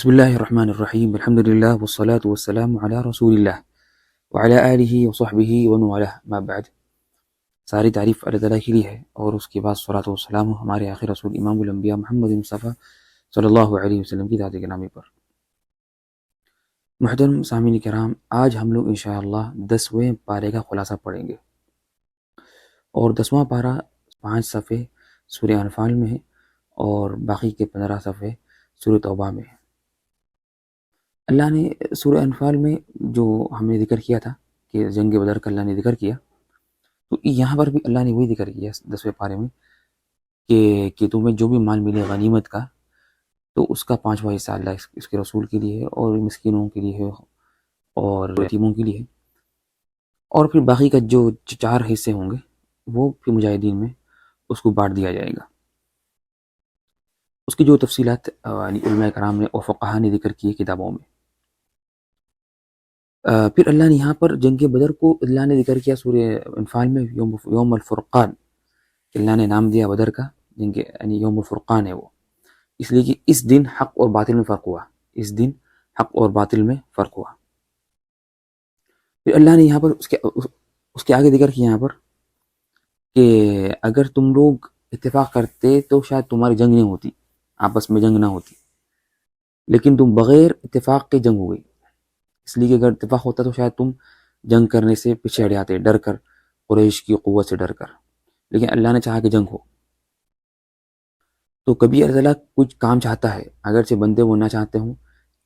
بسم اللہ الرحمن الرحیم الحمد للہ والصلاة والسلام علی رسول اللہ وعلی آلہ وصحبہ ومن والہ ما بعد۔ ساری تعریف اللہ تعالیٰ کے لیے ہے اور اس کے بعد صلاۃ والسلام ہمارے آخر رسول امام الانبیاء محمد مصطفیٰ صلی اللہ علیہ وسلم کی ذات گرامی پر۔ محترم سامعین کرام، آج ہم لوگ انشاءاللہ 10ویں پارے کا خلاصہ پڑھیں گے، اور 10واں پارہ 5 صفحے سورہ انفال میں ہے اور باقی کے 15 صفحے سورہ توبہ میں ہے۔ اللہ نے سورہ انفال میں جو ہم نے ذکر کیا تھا کہ جنگ بدر کا اللہ نے ذکر کیا، تو یہاں پر بھی اللہ نے وہی ذکر کیا 10ویں پارے میں کہ تمہیں جو بھی مال ملے غنیمت کا، تو اس کا 5واں حصہ اللہ اس کے رسول کے لیے ہے اور مسکینوں کے لیے ہے اور یتیموں کے لیے ہے، اور پھر باقی کا جو 4 حصے ہوں گے وہ پھر مجاہدین میں اس کو بانٹ دیا جائے گا۔ اس کی جو تفصیلات علماء کرام نے اور فقہا نے ذکر کی ہے کتابوں میں۔ پھر اللہ نے یہاں پر جنگ بدر کو اللہ نے ذکر کیا سورہ انفال میں یوم الفرقان، اللہ نے نام دیا بدر کا جنگ، یعنی یوم الفرقان ہے وہ، اس لیے کہ اس دن حق اور باطل میں فرق ہوا، اس دن حق اور باطل میں فرق ہوا۔ پھر اللہ نے یہاں پر اس کے آگے ذکر کیا یہاں پر کہ اگر تم لوگ اتفاق کرتے تو شاید تمہاری جنگ نہیں ہوتی، آپس میں جنگ نہ ہوتی، لیکن تم بغیر اتفاق کے جنگ ہو گئی، اس لیے کہ اگر اتفاق ہوتا تو شاید تم جنگ کرنے سے پیچھے ہٹ جاتے، ڈر کر، قریش کی قوت سے ڈر کر، لیکن اللہ نے چاہا کہ جنگ ہو۔ تو کبھی اللہ تعالیٰ کچھ کام چاہتا ہے اگرچہ بندے وہ نہ چاہتے ہوں،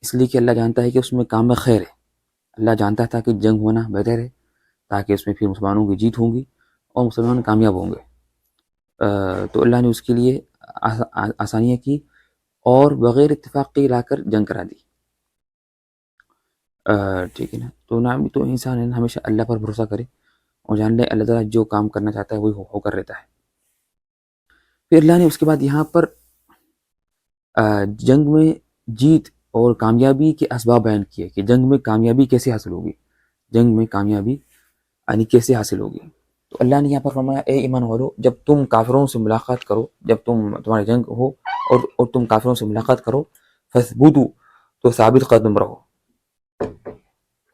اس لیے کہ اللہ جانتا ہے کہ اس میں کام میں خیر ہے، اللہ جانتا تھا کہ جنگ ہونا بہتر ہے تاکہ اس میں پھر مسلمانوں کی جیت ہوں گی اور مسلمان کامیاب ہوں گے۔ تو اللہ نے اس کے لیے آسانیاں کی اور بغیر اتفاق کے لا کر جنگ کرا دی۔ ٹھیک ہے نا، تو انسان ہے نا ہمیشہ اللہ پر بھروسہ کرے اور جان لے اللہ تعالیٰ جو کام کرنا چاہتا ہے وہی ہو کر رہتا ہے۔ پھر اللہ نے اس کے بعد یہاں پر جنگ میں جیت اور کامیابی کے اسباب بیان کیے کہ جنگ میں کامیابی کیسے حاصل ہوگی، جنگ میں کامیابی یعنی کیسے حاصل ہوگی۔ تو اللہ نے یہاں پر فرمایا اے ایمان والو، جب تم کافروں سے ملاقات کرو، جب تمہاری جنگ ہو اور تم کافروں سے ملاقات کرو، فثبتوا، تو ثابت قدم رہو،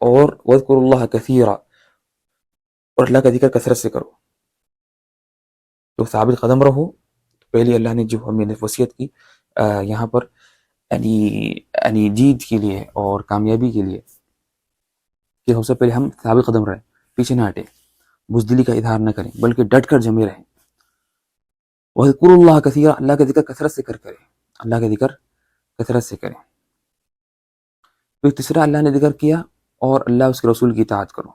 اور وذکروا اللہ کثیرا، اور اللہ کا ذکر کثرت سے کرو۔ تو ثابت قدم رہو، پہلے اللہ نے جو ہمیں وصیت کی یہاں پر یعنی جیت کے لیے اور کامیابی کے لیے کہ سب سے پہلے ہم ثابت قدم رہیں، پیچھے نہ ہٹیں، بزدلی کا اظہار نہ کریں بلکہ ڈٹ کر جمے رہیں۔ وذکروا اللہ کثیرا، اللہ کا ذکر کثرت سے کریں، اللہ کا ذکر کثرت سے کریں۔ پھر تیسرا اللہ نے ذکر کیا اور اللہ اس کے رسول کی اطاعت کرو،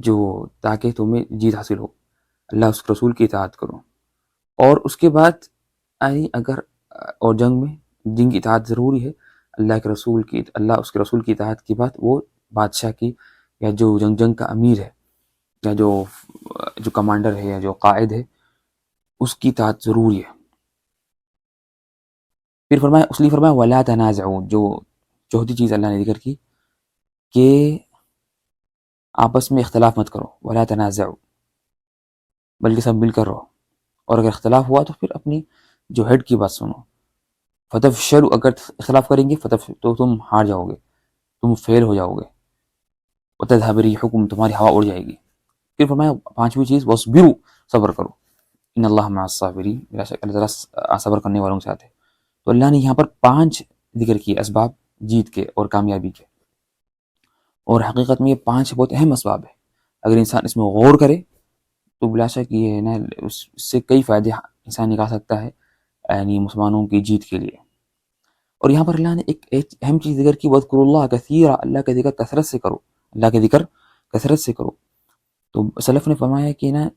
جو تاکہ تمہیں جیت حاصل ہو، اللہ اس کے رسول کی اطاعت کرو۔ اور اس کے بعد اگر اور جنگ کی اطاعت ضروری ہے، اللہ اس کے رسول کی اطاعت کے بعد وہ بادشاہ کی یا جو جنگ کا امیر ہے یا جو کمانڈر ہے یا جو قائد ہے اس کی اطاعت ضروری ہے۔ پھر فرمایا وَلَا تَنَازَعُوا، جو چوتھی چیز اللہ نے ذکر کی کہ آپس میں اختلاف مت کرو، وَلَا تَنَازَعُوا، بلکہ سب مل کر رہو، اور اگر اختلاف ہوا تو پھر اپنی جو ہیڈ کی بات سنو۔ فَتَفْشَلُوا، اگر اختلاف کریں گے تو تم ہار جاؤ گے، تم فیل ہو جاؤ گے، وَتَذْهَبَ رِيحُكُمْ، تمہاری ہوا اڑ جائے گی۔ پھر فرمایا 5ویں چیز وَاصْبِرُوا، صبر کرو، ان اللہ مع الصابرین، بلا شک اللہ تعالیٰ صبر کرنے والوں کے ساتھ ہے۔ تو اللہ نے یہاں پر 5 ذکر کیے اسباب جیت کے اور کامیابی کے، اور حقیقت میں یہ 5 بہت اہم اسباب ہے۔ اگر انسان اس میں غور کرے تو بلا شک یہ ہے نا اس سے کئی فائدے انسان نکال سکتا ہے، یعنی مسلمانوں کی جیت کے لیے۔ اور یہاں پر اللہ نے ایک اہم چیز ذکر کی وَاذْكُرُوا اللَّهَ كَثِيرًا، اللہ کا ذکر کثرت سے کرو، اللہ کا ذکر کثرت سے کرو۔ تو سلف نے فرمایا کہ نا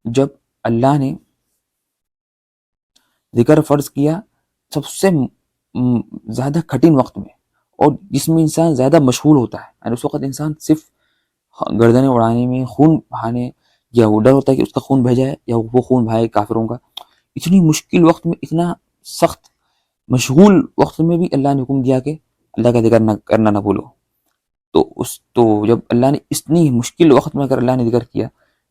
جب اللہ نے ذکر فرض کیا سب سے زیادہ کٹھن وقت میں، اور جس میں انسان زیادہ مشغول ہوتا ہے، یعنی اس وقت انسان صرف گردنیں اڑانے میں، خون بہانے، یا وہ ڈر ہوتا ہے کہ اس کا خون بہہ جائے یا وہ خون بہائے کافروں کا، اتنی مشکل وقت میں، اتنا سخت مشغول وقت میں بھی اللہ نے حکم دیا کہ اللہ کا ذکر کرنا نہ بھولو۔ تو جب اللہ نے اتنی مشکل وقت میں اگر اللہ نے ذکر کیا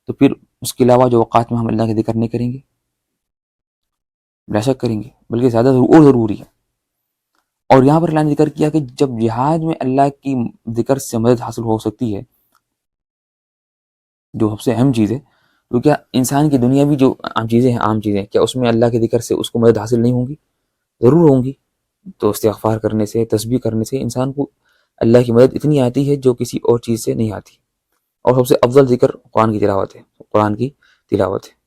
تو پھر اس کے علاوہ جو اوقات میں ہم اللہ کا ذکر نہیں کریں گے۔ بلا شک کریں گے، بلکہ زیادہ اور ضروری ہے۔ اور یہاں پر اللہ نے ذکر کیا کہ جب جہاد میں اللہ کی ذکر سے مدد حاصل ہو سکتی ہے، جو سب سے اہم چیز ہے، تو کیا انسان کی دنیاوی جو عام چیزیں کیا اس میں اللہ کے ذکر سے اس کو مدد حاصل نہیں ہوں گی؟ ضرور ہوں گی۔ تو استغفار کرنے سے، تسبیح کرنے سے انسان کو اللہ کی مدد اتنی آتی ہے جو کسی اور چیز سے نہیں آتی۔ اور سب سے افضل ذکر قرآن کی تلاوت ہے، قرآن کی تلاوت ہے۔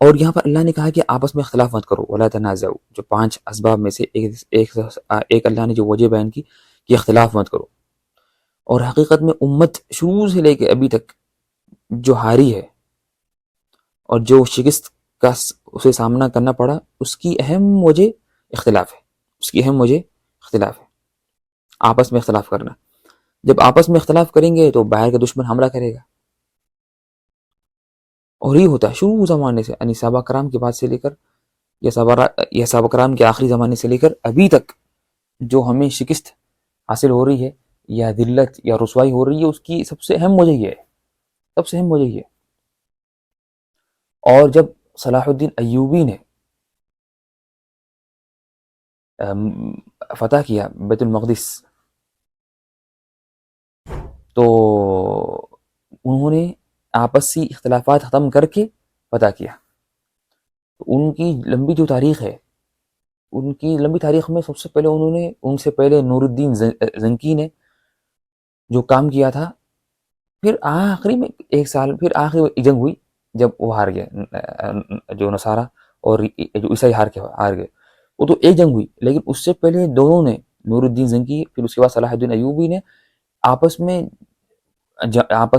اور یہاں پر اللہ نے کہا کہ آپس میں اختلاف مت کرو، ولا تنازعوا، جو 5 اسباب میں سے ایک اللہ نے جو وجہ بیان کی کہ اختلاف مت کرو۔ اور حقیقت میں امت شروع سے لے کے ابھی تک جو ہاری ہے اور جو شکست کا اسے سامنا کرنا پڑا، اس کی اہم وجہ اختلاف ہے، اس کی اہم وجہ اختلاف ہے، آپس میں اختلاف کرنا۔ جب آپس میں اختلاف کریں گے تو باہر کا دشمن حملہ کرے گا، اور یہ ہوتا ہے شروع زمانے سے، یعنی صحابہ کرام کے بعد سے لے کر یا صحابہ کرام کے آخری زمانے سے لے کر ابھی تک جو ہمیں شکست حاصل ہو رہی ہے یا ذلت یا رسوائی ہو رہی ہے، اس کی سب سے اہم وجہ یہ ہے، سب سے اہم وجہ یہ ہے۔ اور جب صلاح الدین ایوبی نے فتح کیا بیت المقدس، تو انہوں نے آپسی اختلافات ختم کر کے فتح کیا۔ ان کی لمبی جو تاریخ ہے، ان کی لمبی تاریخ میں سب سے پہلے ان سے پہلے نور الدین زنکی نے جو کام کیا تھا، پھر آخری میں 1 سال، پھر آخری جنگ ہوئی جب وہ ہار گئے، جو نصارہ اور جو عیسائی ہار گئے، وہ تو ایک جنگ ہوئی، لیکن اس سے پہلے دونوں نے، نور الدین زنکی پھر اس کے بعد صلاح الدین ایوبی نے آپس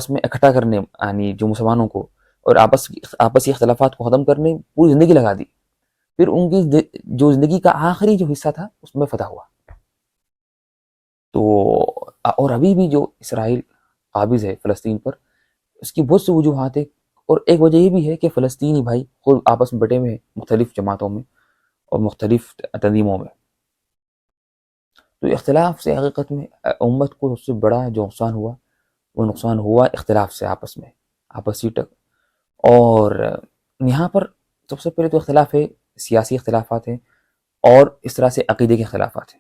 میں اکٹھا کرنے، یعنی جو مسلمانوں کو، اور آپسی اختلافات کو ختم کرنے پوری زندگی لگا دی۔ پھر ان کی جو زندگی کا آخری جو حصہ تھا اس میں فتح ہوا۔ تو اور ابھی بھی جو اسرائیل قابض ہے فلسطین پر، اس کی بہت سی وجوہات ہیں، اور ایک وجہ یہ بھی ہے کہ فلسطینی بھائی خود آپس میں بٹے ہوئے ہیں، مختلف جماعتوں میں اور مختلف تنظیموں میں۔ تو اختلاف سے حقیقت میں امت کو سب سے بڑا جو نقصان ہوا، وہ نقصان ہوا اختلاف سے، آپسی ٹک۔ اور یہاں پر سب سے پہلے تو اختلاف ہے، سیاسی اختلافات ہیں، اور اس طرح سے عقیدے کے اختلافات ہیں۔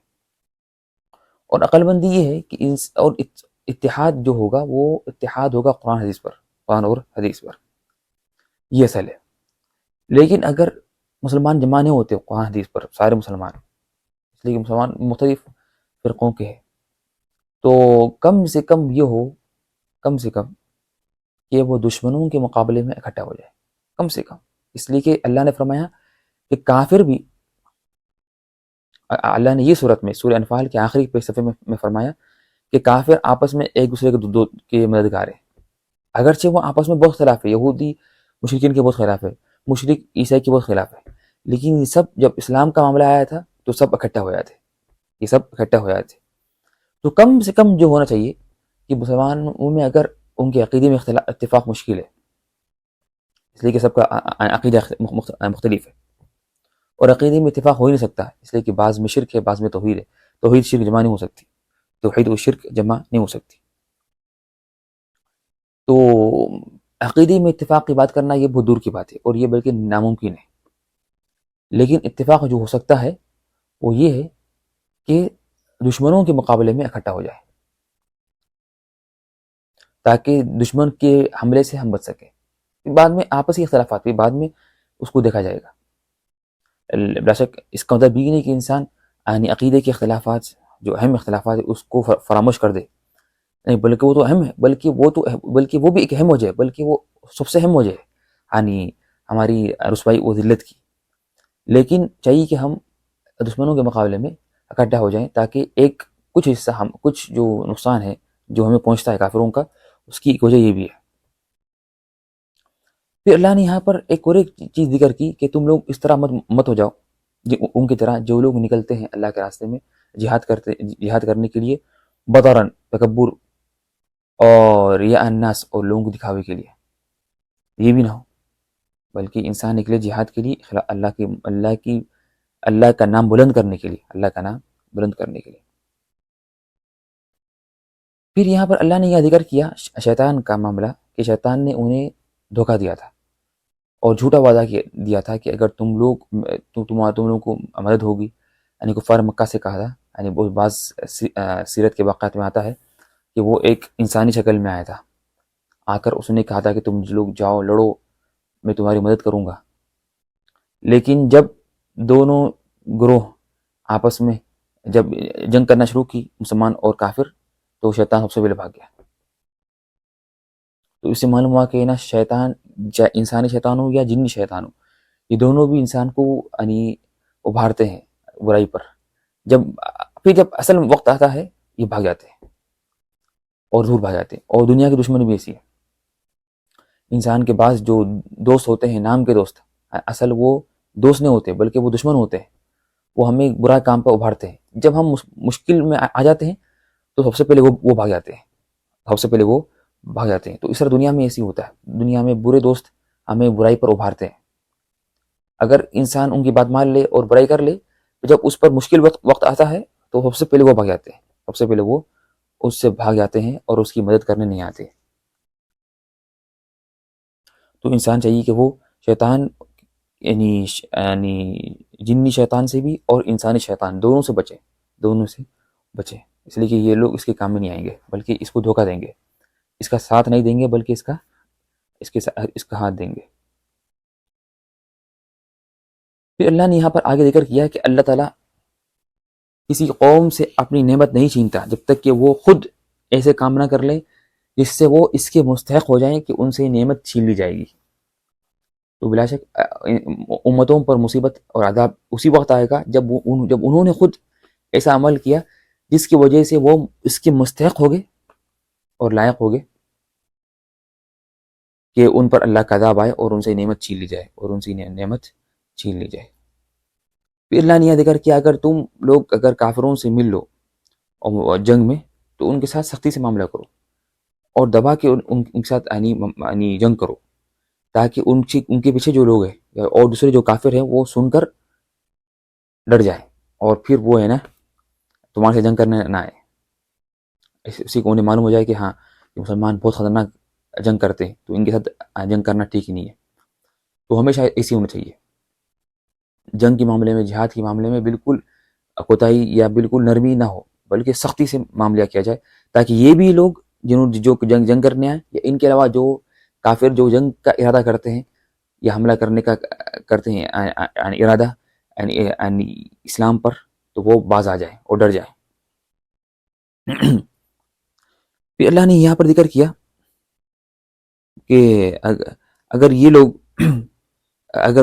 اور عقل مندی یہ ہے کہ اور اتحاد جو ہوگا وہ اتحاد ہوگا قرآن اور حدیث پر، یہ اصل ہے۔ لیکن اگر مسلمان جمع نہیں ہوتے قرآن حدیث پر، سارے مسلمان، اس لیے کہ مسلمان مختلف فرقوں کے ہیں، تو کم سے کم کہ وہ دشمنوں کے مقابلے میں اکٹھا ہو جائے، کم سے کم۔ اس لیے کہ اللہ نے فرمایا کہ کافر بھی، اللہ نے یہ صورت میں سورہ انفال کے آخری صفحے میں فرمایا کہ کافر آپس میں ایک دوسرے کے مددگار ہیں، اگرچہ وہ آپس میں بہت خلاف ہے، یہودی مشرکین کے بہت خلاف ہے، مشرک عیسائی کے بہت خلاف ہے، لیکن یہ سب جب اسلام کا معاملہ آیا تھا تو سب اکٹھا ہو جاتے، یہ سب اکٹھا ہو جاتے۔ تو کم سے کم جو ہونا چاہیے کہ مسلمانوں میں اگر ان کے عقیدے میں اتفاق مشکل ہے، اس لیے کہ سب کا عقیدہ مختلف ہے، اور عقیدے میں اتفاق ہو ہی نہیں سکتا، اس لیے کہ بعض میں شرک ہے، بعض میں توحید ہے، توحید شرک جمع نہیں ہو سکتی، توحید و شرک جمع نہیں ہو سکتی۔ تو عقیدے میں اتفاق کی بات کرنا یہ بہت دور کی بات ہے، اور یہ بلکہ ناممکن ہے۔ لیکن اتفاق جو ہو سکتا ہے وہ یہ ہے کہ دشمنوں کے مقابلے میں اکٹھا ہو جائے، تاکہ دشمن کے حملے سے ہم بچ سکیں۔ بعد میں آپسی اختلافات بھی بعد میں اس کو دیکھا جائے گا، بلا شک اس کا مطلب یہ نہیں کہ انسان یعنی عقیدے کے اختلافات، جو اہم اختلافات ہے، اس کو فراموش کر دے، نہیں، بلکہ وہ تو اہم ہے، بلکہ وہ بھی ایک اہم وجہ ہے، بلکہ وہ سب سے اہم وجہ ہے، یعنی ہماری رسوائی و ذلت کی۔ لیکن چاہیے کہ ہم دشمنوں کے مقابلے میں اکٹھا ہو جائیں، تاکہ کچھ حصہ کچھ جو نقصان ہے جو ہمیں پہنچتا ہے کافروں کا، اس کی ایک وجہ یہ بھی ہے۔ پھر اللہ نے یہاں پر ایک چیز ذکر کی کہ تم لوگ اس طرح مت ہو جاؤ ان کی طرح، جو لوگ نکلتے ہیں اللہ کے راستے میں جہاد کرنے کے لیے، بطرن، تکبر، اور یا الناس، اور لوگوں کو دکھاوے کے لیے، یہ بھی نہ ہو، بلکہ انسان نکلے جہاد کے لیے اللہ کا نام بلند کرنے کے لیے، اللہ کا نام بلند کرنے کے لیے۔ پھر یہاں پر اللہ نے یہ ذکر کیا شیطان کا معاملہ کہ شیطان نے انہیں دھوکہ دیا تھا اور جھوٹا وعدہ دیا تھا کہ اگر تم لوگوں کو مدد ہوگی. یعنی کفار مکہ سے کہا تھا، یعنی بعض سیرت کے واقعات میں آتا ہے کہ وہ ایک انسانی شکل میں آیا تھا، آ کر اس نے کہا تھا کہ تم لوگ جاؤ لڑو، میں تمہاری مدد کروں گا. لیکن جب دونوں گروہ آپس میں جب جنگ کرنا شروع کی، مسلمان اور کافر، تو شیطان سب سے پہلے بھاگ گیا. تو اس سے معلوم ہوا کہ نا شیطان، انسانی شیطان ہو یا جنی شیطان ہو، یہ دونوں بھی انسان کو یعنی ابھارتے ہیں برائی پر. پھر جب اصل وقت آتا ہے یہ بھاگ جاتے ہیں اور دور بھاگ جاتے ہیں. اور دنیا کی دشمنی بھی ایسی ہے. انسان کے پاس جو دوست ہوتے ہیں نام کے دوست، اصل وہ دوست نہیں ہوتے بلکہ وہ دشمن ہوتے ہیں. وہ ہمیں برا کام پر ابھارتے ہیں. جب ہم مشکل میں آ جاتے ہیں تو سب سے پہلے وہ بھاگ جاتے ہیں، تو اس طرح دنیا میں ایسی ہوتا ہے. دنیا میں برے دوست ہمیں برائی پر ابھارتے ہیں. اگر انسان ان کی بات مان لے اور برائی کر لے، جب اس پر مشکل وقت آتا ہے تو سب سے پہلے وہ بھاگ جاتے ہیں، سب سے پہلے وہ اس سے بھاگ جاتے ہیں اور اس کی مدد کرنے نہیں آتے. تو انسان چاہیے کہ وہ شیطان یعنی جنی شیطان سے بھی اور انسانی شیطان دونوں سے بچے. اس لیے کہ یہ لوگ اس کے کام میں نہیں آئیں گے بلکہ اس کو دھوکہ دیں گے، اس کا ساتھ نہیں دیں گے بلکہ اس کا ہاتھ دیں گے. پھر اللہ نے یہاں پر آگے ذکر کیا کہ اللہ تعالیٰ کسی قوم سے اپنی نعمت نہیں چھینتا جب تک کہ وہ خود ایسے کام نہ کر لے جس سے وہ اس کے مستحق ہو جائیں کہ ان سے نعمت چھین لی جائے گی. تو بلا شک امتوں پر مصیبت اور عذاب اسی وقت آئے گا جب انہوں نے خود ایسا عمل کیا جس کی وجہ سے وہ اس کے مستحق ہو گئے اور لائق ہو گئے کہ ان پر اللہ کا عذاب آئے اور ان سے نعمت چھین لی جائے. پھر اللہ نے یہ ذکر کیا اگر تم لوگ اگر کافروں سے مل لو اور جنگ میں تو ان کے ساتھ سختی سے معاملہ کرو اور دبا کے ان کے ساتھ یعنی جنگ کرو، تاکہ ان کے پیچھے جو لوگ ہیں اور دوسرے جو کافر ہیں وہ سن کر ڈر جائے اور پھر وہ ہے نا تمہارے سے جنگ کرنے نہ آئے. اسی کو انہیں معلوم ہو جائے کہ ہاں یہ مسلمان بہت خطرناک جنگ کرتے ہیں، تو ان کے ساتھ جنگ کرنا ٹھیک ہی نہیں ہے. تو ہمیشہ ایسی ہونا چاہیے. جنگ کے معاملے میں، جہاد کے معاملے میں بالکل کوتاہی یا بالکل نرمی نہ ہو بلکہ سختی سے معاملہ کیا جائے، تاکہ یہ بھی لوگ جو جنگ کرنے آئے یا ان کے علاوہ جو کافر جو جنگ کا ارادہ کرتے ہیں یا حملہ کرنے کا کرتے ہیں ارادہ یعنی اسلام پر، تو وہ باز آ جائے اور ڈر جائے. پھر اللہ نے یہاں پر ذکر کیا کہ اگر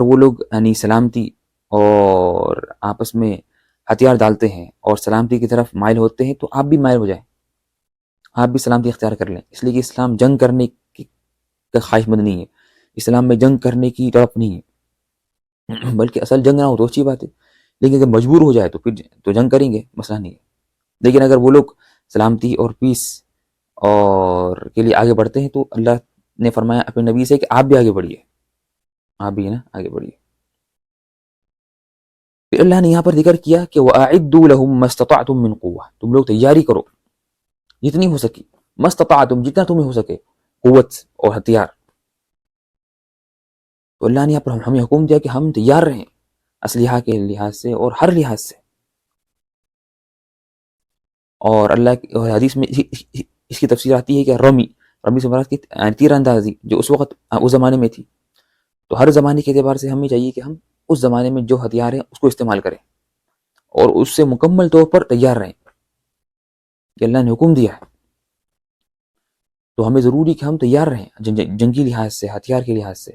وہ لوگ یعنی سلامتی اور آپس میں ہتھیار ڈالتے ہیں اور سلامتی کی طرف مائل ہوتے ہیں تو آپ بھی مائل ہو جائیں، آپ بھی سلامتی اختیار کر لیں. اس لیے کہ اسلام جنگ کرنے کا خواہش مند نہیں ہے، اسلام میں جنگ کرنے کی طرف نہیں ہے، بلکہ اصل جنگ نہ ہو تو اچھی بات ہے، لیکن اگر مجبور ہو جائے تو پھر تو جنگ کریں گے، مسئلہ نہیں ہے. لیکن اگر وہ لوگ سلامتی اور پیس اور کے لیے آگے بڑھتے ہیں تو اللہ نے فرمایا اپنے نبی سے کہ آپ بھی آگے بڑھیے، آپ بھی آگے بڑھیے. پھر اللہ نے یہاں پر ذکر کیا کہ وَأَعِدُّوا لَهُم مَّا اسْتَطَعْتُم مِّن قُوَّةٍ، تم لوگ تیاری کرو جتنی ہو سکی، مَّا اسْتَطَعْتُم جتنا تمہیں ہو سکے، قوت اور ہتھیار. تو اللہ نے یہاں پر ہمیں حکم دیا کہ ہم تیار رہیں اسلحہ کے لحاظ سے اور ہر لحاظ سے. اور اللہ کی حدیث میں اس کی تفسیر آتی ہے کہ رمی سے مراد کی تیر اندازی جو اس وقت اس زمانے میں تھی. تو ہر زمانے کے اعتبار سے ہمیں چاہیے کہ ہم اس زمانے میں جو ہتھیار ہیں اس کو استعمال کریں اور اس سے مکمل طور پر تیار رہیں کہ اللہ نے حکم دیا ہے. تو ہمیں ضروری کہ ہم تیار رہیں جنگی لحاظ سے، ہتھیار کے لحاظ سے،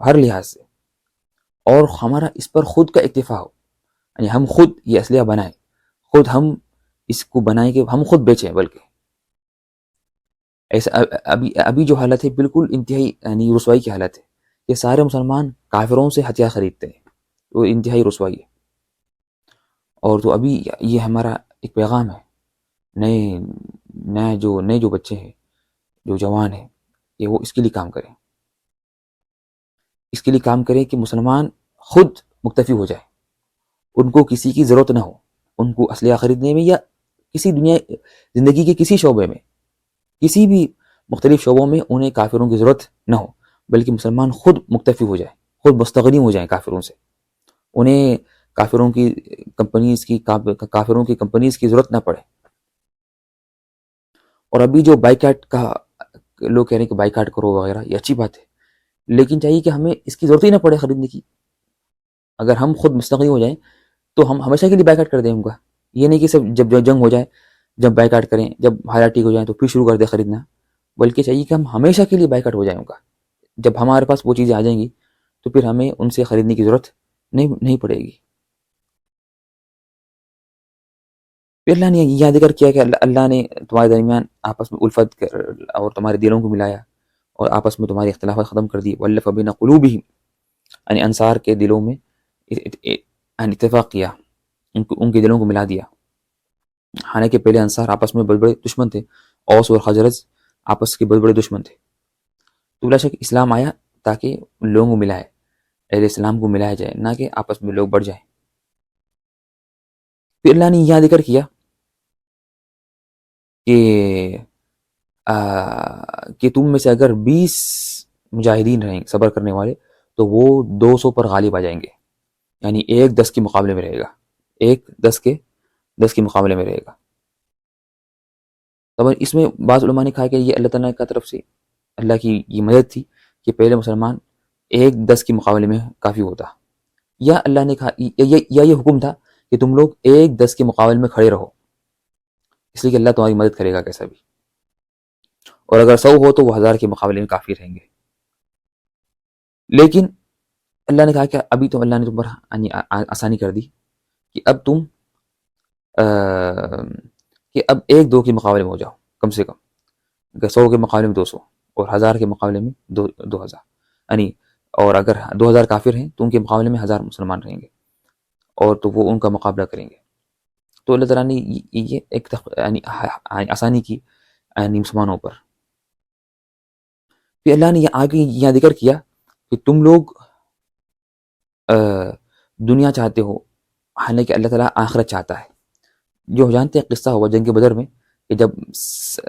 ہر لحاظ سے، اور ہمارا اس پر خود کا اکتفا ہو، یعنی ہم خود یہ اسلحہ بنائیں، خود ہم اس کو بنائیں کہ ہم خود بیچیں. بلکہ ایسا ابھی جو حالت ہے بالکل انتہائی یعنی رسوائی کی حالت ہے. یہ سارے مسلمان کافروں سے ہتھیار خریدتے ہیں، وہ انتہائی رسوائی ہے. اور تو ابھی یہ ہمارا ایک پیغام ہے نئے جو بچے ہیں، جو جوان ہیں، کہ وہ اس کے لیے کام کریں، اس کے لیے کام کریں کہ مسلمان خود مکتفی ہو جائے، ان کو کسی کی ضرورت نہ ہو، ان کو اسلحہ خریدنے میں یا کسی زندگی کے کسی شعبے میں کسی بھی مختلف شعبوں میں انہیں کافروں کی ضرورت نہ ہو، بلکہ مسلمان خود مکتفی ہو جائیں، خود مستغنی ہو جائیں کافروں سے، انہیں کافروں کی کمپنیز کی ضرورت نہ پڑے۔ اور ابھی جو بائیکاٹ کا لوگ کہہ رہے ہیں کہ بائیکاٹ کرو وغیرہ، یہ اچھی بات ہے، لیکن چاہیے کہ ہمیں اس کی ضرورت ہی نہ پڑے خریدنے کی۔ اگر ہم خود مستغنی ہو جائیں تو ہم ہمیشہ کے لیے بائیکاٹ کر دیں ان کا، یہ نہیں کہ صرف جب جنگ ہو جائے جب بائیکاٹ کریں، جب حالات ٹھیک ہو جائیں تو پھر شروع کر دیں خریدنا، بلکہ چاہیے کہ ہم ہمیشہ کے لیے بائیکاٹ ہو جائیں ان کا۔ جب ہمارے پاس وہ چیزیں آ جائیں گی تو پھر ہمیں ان سے خریدنے کی ضرورت نہیں پڑے گی۔ پھر اللہ نے یہ ذکر کیا کہ اللہ نے تمہارے درمیان آپس میں الفت اور تمہارے دلوں کو ملایا اور آپس میں تمہاری اختلافات ختم کر دی۔ وَأَلَّفَ بَيْنَ قُلُوبِهِمْ، یعنی انصار کے دلوں میں اتفاق کیا، ان کے دلوں کو ملا دیا۔ حالانکہ پہلے انصار آپس میں بڑے بڑے دشمن تھے، اوس اور خزرج آپس کے بڑے بڑے دشمن تھے۔ تو بلا شک اسلام آیا تاکہ لوگوں کو ملائے، اہل اسلام کو ملایا جائے، نہ کہ آپس میں لوگ بڑھ جائیں۔ پھر اللہ نے یہاں ذکر کیا کہ تم میں سے اگر 20 مجاہدین رہیں صبر کرنے والے تو وہ 200 پر غالب آ جائیں گے، یعنی ایک 10 کے مقابلے میں رہے گا، ایک 10 کے مقابلے میں رہے گا۔ تو اس میں بعض علماء نے کہا کہ یہ اللہ تعالیٰ کی طرف سے اللہ کی یہ مدد تھی کہ پہلے مسلمان ایک 10 کے مقابلے میں کافی ہوتا، یا اللہ نے کہا یا یہ حکم تھا کہ تم لوگ ایک 10 کے مقابلے میں کھڑے رہو، اس لیے کہ اللہ تمہاری مدد کرے گا کیسا بھی، اور اگر 100 ہو تو وہ 1000 کے مقابلے میں کافی رہیں گے۔ لیکن اللہ نے کہا کہ ابھی تو اللہ نے تم پر آسانی کر دی کہ اب تم کہ اب 1-2 کے مقابلے میں ہو جاؤ کم سے کم، اگر 100 کے مقابلے میں 200 اور 1000 کے مقابلے میں 2000، یعنی اور اگر 2000 کافر ہیں تو ان کے مقابلے میں 1000 مسلمان رہیں گے اور تو وہ ان کا مقابلہ کریں گے۔ تو اللہ تعالیٰ نے یہ ایک آسانی کی مسلمانوں پر۔ پھر اللہ نے آگے یہاں ذکر کیا کہ تم لوگ دنیا چاہتے ہو، حالانکہ اللہ تعالیٰ آخرت چاہتا ہے۔ جو جانتے ہیں قصہ ہوا جنگ بدر میں کہ جب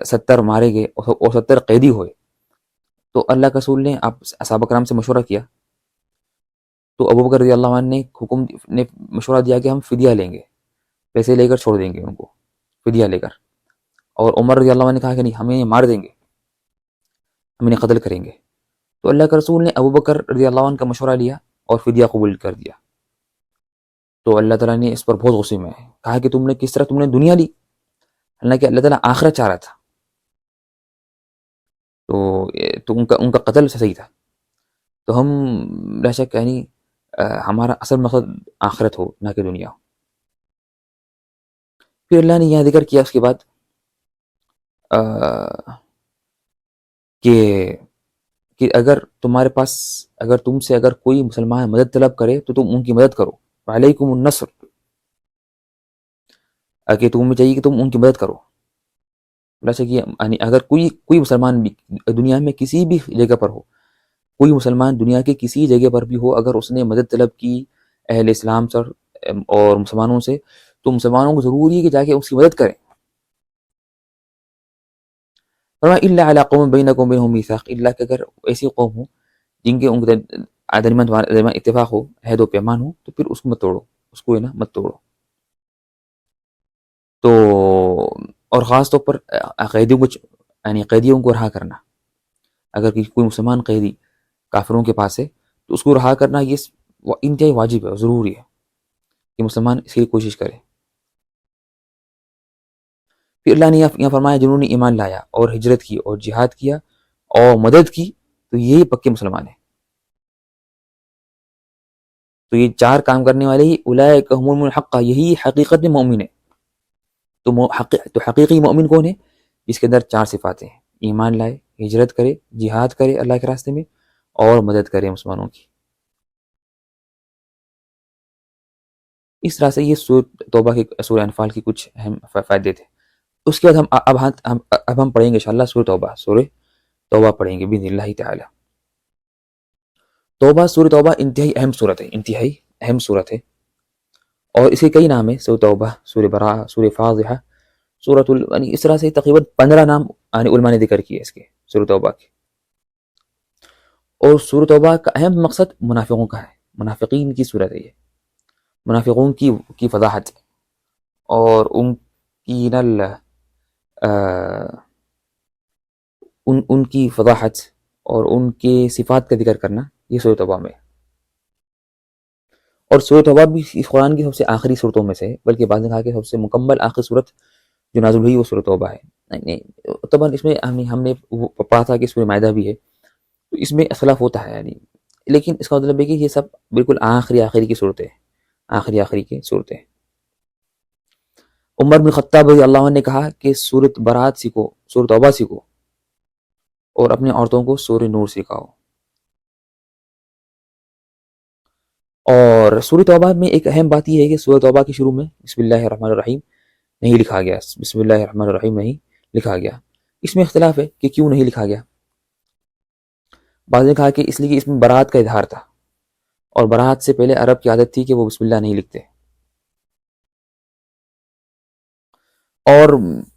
70 مارے گئے اور 70 قیدی ہوئے تو اللہ کے رسول نے صحابہ کرام سے مشورہ کیا، تو ابوبکر رضی اللہ عنہ نے مشورہ دیا کہ ہم فدیہ لیں گے، پیسے لے کر چھوڑ دیں گے ان کو فدیہ لے کر، اور عمر رضی اللہ عنہ نے کہا کہ نہیں، ہمیں مار دیں گے، ہم انہیں قتل کریں گے۔ تو اللہ کے رسول نے ابوبکر رضی اللہ عنہ کا مشورہ لیا اور فدیہ قبول کر دیا۔ تو اللہ تعالیٰ نے اس پر بہت غصے میں ہے، کہا کہ تم نے کس طرح تم نے دنیا لی، حالانکہ اللہ تعالیٰ آخرت چاہ رہا تھا، تو ان کا قتل صحیح تھا۔ تو ہم لا شک یعنی ہمارا اصل مقصد آخرت ہو نہ کہ دنیا ہو۔ پھر اللہ نے یہاں ذکر کیا اس کے بعد کہ اگر تمہارے پاس تم سے کوئی مسلمان مدد طلب کرے تو تم ان کی مدد کرو، وعلیکم النصر، کہ تمہیں چاہیے کہ تم ان کی مدد کرو۔ یعنی اگر کوئی مسلمان بھی دنیا میں کسی بھی جگہ پر ہو، کوئی مسلمان دنیا کے کسی جگہ پر بھی ہو، اگر اس نے مدد طلب کی اہل اسلام سے اور مسلمانوں سے، تو مسلمانوں کو ضروری ہے کہ جا کے اس کی مدد کریں۔ الا علی قوم بینکم وبینہم میثاق، الا کہ اگر ایسی قوم ہو جن کے ان کے درمیان اتفاق ہو، عہد و پیمان ہو، تو پھر اس کو مت توڑو، اس کو مت توڑو۔ تو اور خاص طور پر قیدیوں کو رہا کرنا، اگر کوئی مسلمان قیدی کافروں کے پاس ہے تو اس کو رہا کرنا یہ انتہائی واجب ہے، ضروری ہے کہ مسلمان اس کی کوشش کرے۔ پھر اللہ نے یہاں فرمایا جنہوں نے ایمان لایا اور ہجرت کی اور جہاد کیا اور مدد کی تو یہی پکے مسلمان ہیں۔ تو یہ 4 کام کرنے والے ہی اولئک هم المؤمنون حقا، یہی حقیقت میں مومن ہے۔ تو حقیقی مومن کون ہے؟ جس کے اندر 4 صفاتیں ہیں، ایمان لائے، ہجرت کرے، جہاد کرے اللہ کے راستے میں، اور مدد کرے مسلمانوں کی۔ اس طرح سے یہ سورۃ توبہ کے سورہ انفال کی کچھ اہم فائدے تھے۔ اس کے بعد اب ہم پڑھیں گے انشاءاللہ سورہ توبہ پڑھیں گے باذن اللہ تعالی۔ سورہ توبہ انتہائی اہم صورت ہے، اور اس کے کئی نام ہیں، سورہ توبہ، سورہ براءہ، سورہ فاضحہ، یعنی اس طرح سے تقریباً 15 نام علماء نے ذکر کیا اس کے سورۃ توبہ کے. اور سورۃ توبہ کا اہم مقصد منافقوں کا ہے، منافقین کی صورت ہے یہ، منافقوں کی فضاحت اور ان کی ان کی فضاحت اور ان کے صفات کا ذکر کرنا یہ سورۃ توبہ میں. اور سورۃ توبہ بھی اس قرآن کی سب سے آخری صورتوں میں سے ہے، بلکہ بعض نے کہا کہ سب سے مکمل آخری صورت جو نازل ہوئی وہ سورۃ توبہ ہے. طبعا اس میں ہم نے پڑھا تھا کہ سورہ مائدہ بھی ہے، تو اس میں اختلاف ہوتا ہے یعنی، لیکن اس کا مطلب ہے کہ یہ سب بالکل آخری کی صورتیں ہیں، آخری کی صورتیں. عمر بن خطاب رضی اللہ عنہ نے کہا کہ سورۃ برات سیکھو، سورۃ توبہ سیکھو، اور اپنی عورتوں کو سورہ نور سکھاؤ. اور سورۃ توبہ میں ایک اہم بات یہ ہے کہ سورۃ توبہ کے شروع میں بسم اللہ الرحمن الرحیم نہیں لکھا گیا، بسم اللہ الرحمن الرحیم نہیں لکھا گیا. اس میں اختلاف ہے کہ کیوں نہیں لکھا گیا. بعض نے کہا کہ اس لیے کہ اس میں برات کا اظہار تھا، اور برات سے پہلے عرب کی عادت تھی کہ وہ بسم اللہ نہیں لکھتے. اور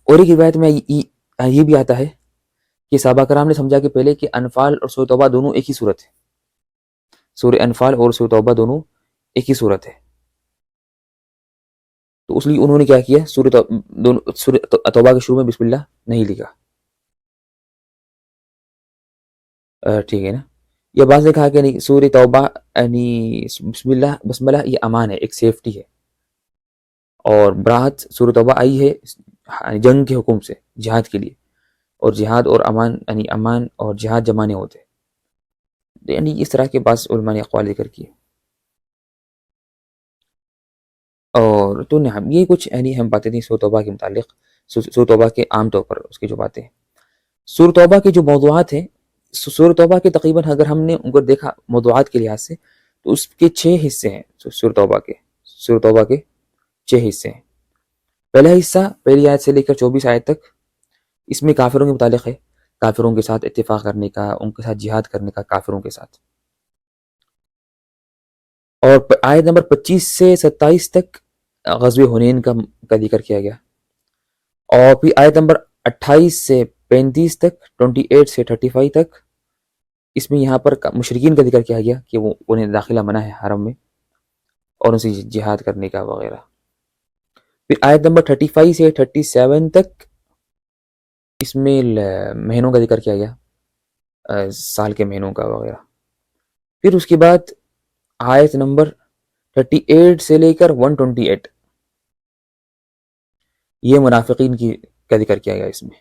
ایک روایت میں یہ بھی آتا ہے کہ صحابہ کرام نے سمجھا کہ پہلے کہ انفال اور سورۃ توبہ دونوں ایک ہی صورت ہے، سورہ انفال اور سورۃ توبہ دونوں ایک ہی صورت ہے. تو اس لیے انہوں نے کیا کیا، سورہ توبہ کے شروع میں بسم اللہ نہیں لکھا. ٹھیک ہے نا. یا بعض نے کہا کہ نہیں، سورہ توبہ یعنی بسم اللہ یہ امان ہے، ایک سیفٹی ہے. اور برات سورہ توبہ آئی ہے جنگ کے حکم سے، جہاد کے لیے، اور جہاد اور امان یعنی امان اور جہاد جمانے ہوتے، یعنی اس طرح کے بعض علماء نے اقوال ذکر کیے. اور تو یہ کچھ یعنی ہم باتیں تھیں سورۃ توبہ کے متعلق، سورۃ توبہ کے عام طور پر اس کی جو باتیں. سورۃ توبہ کے جو موضوعات ہیں، سورۃ توبہ کے تقریباً اگر ہم نے ان کو دیکھا موضوعات کے لحاظ سے تو اس کے 6 حصے ہیں. سورۃ توبہ کے 6 حصے ہیں. پہلا حصہ پہلی آیت سے لے کر 24 آیت تک، اس میں کافروں کے متعلق ہے، کافروں کے ساتھ اتفاق کرنے کا، ان کے ساتھ جہاد کرنے کا کافروں کے ساتھ. اور آیت نمبر 25 سے 27 تک غزوہ حنین کا ذکر کیا گیا. اور پھر آیت نمبر 28 سے 35 تک، 28 سے 35 تک، اس میں یہاں پر مشرکین کا ذکر کیا گیا کہ وہ انہیں داخلہ منع ہے حرم میں، اور ان سے جہاد کرنے کا وغیرہ. پھر آیت نمبر 35 سے 37 تک اس میں مہینوں کا ذکر کیا گیا، سال کے مہینوں کا وغیرہ. پھر اس کے بعد آیت نمبر 38 سے لے کر 128 یہ منافقین کا ذکر کیا گیا. اس میں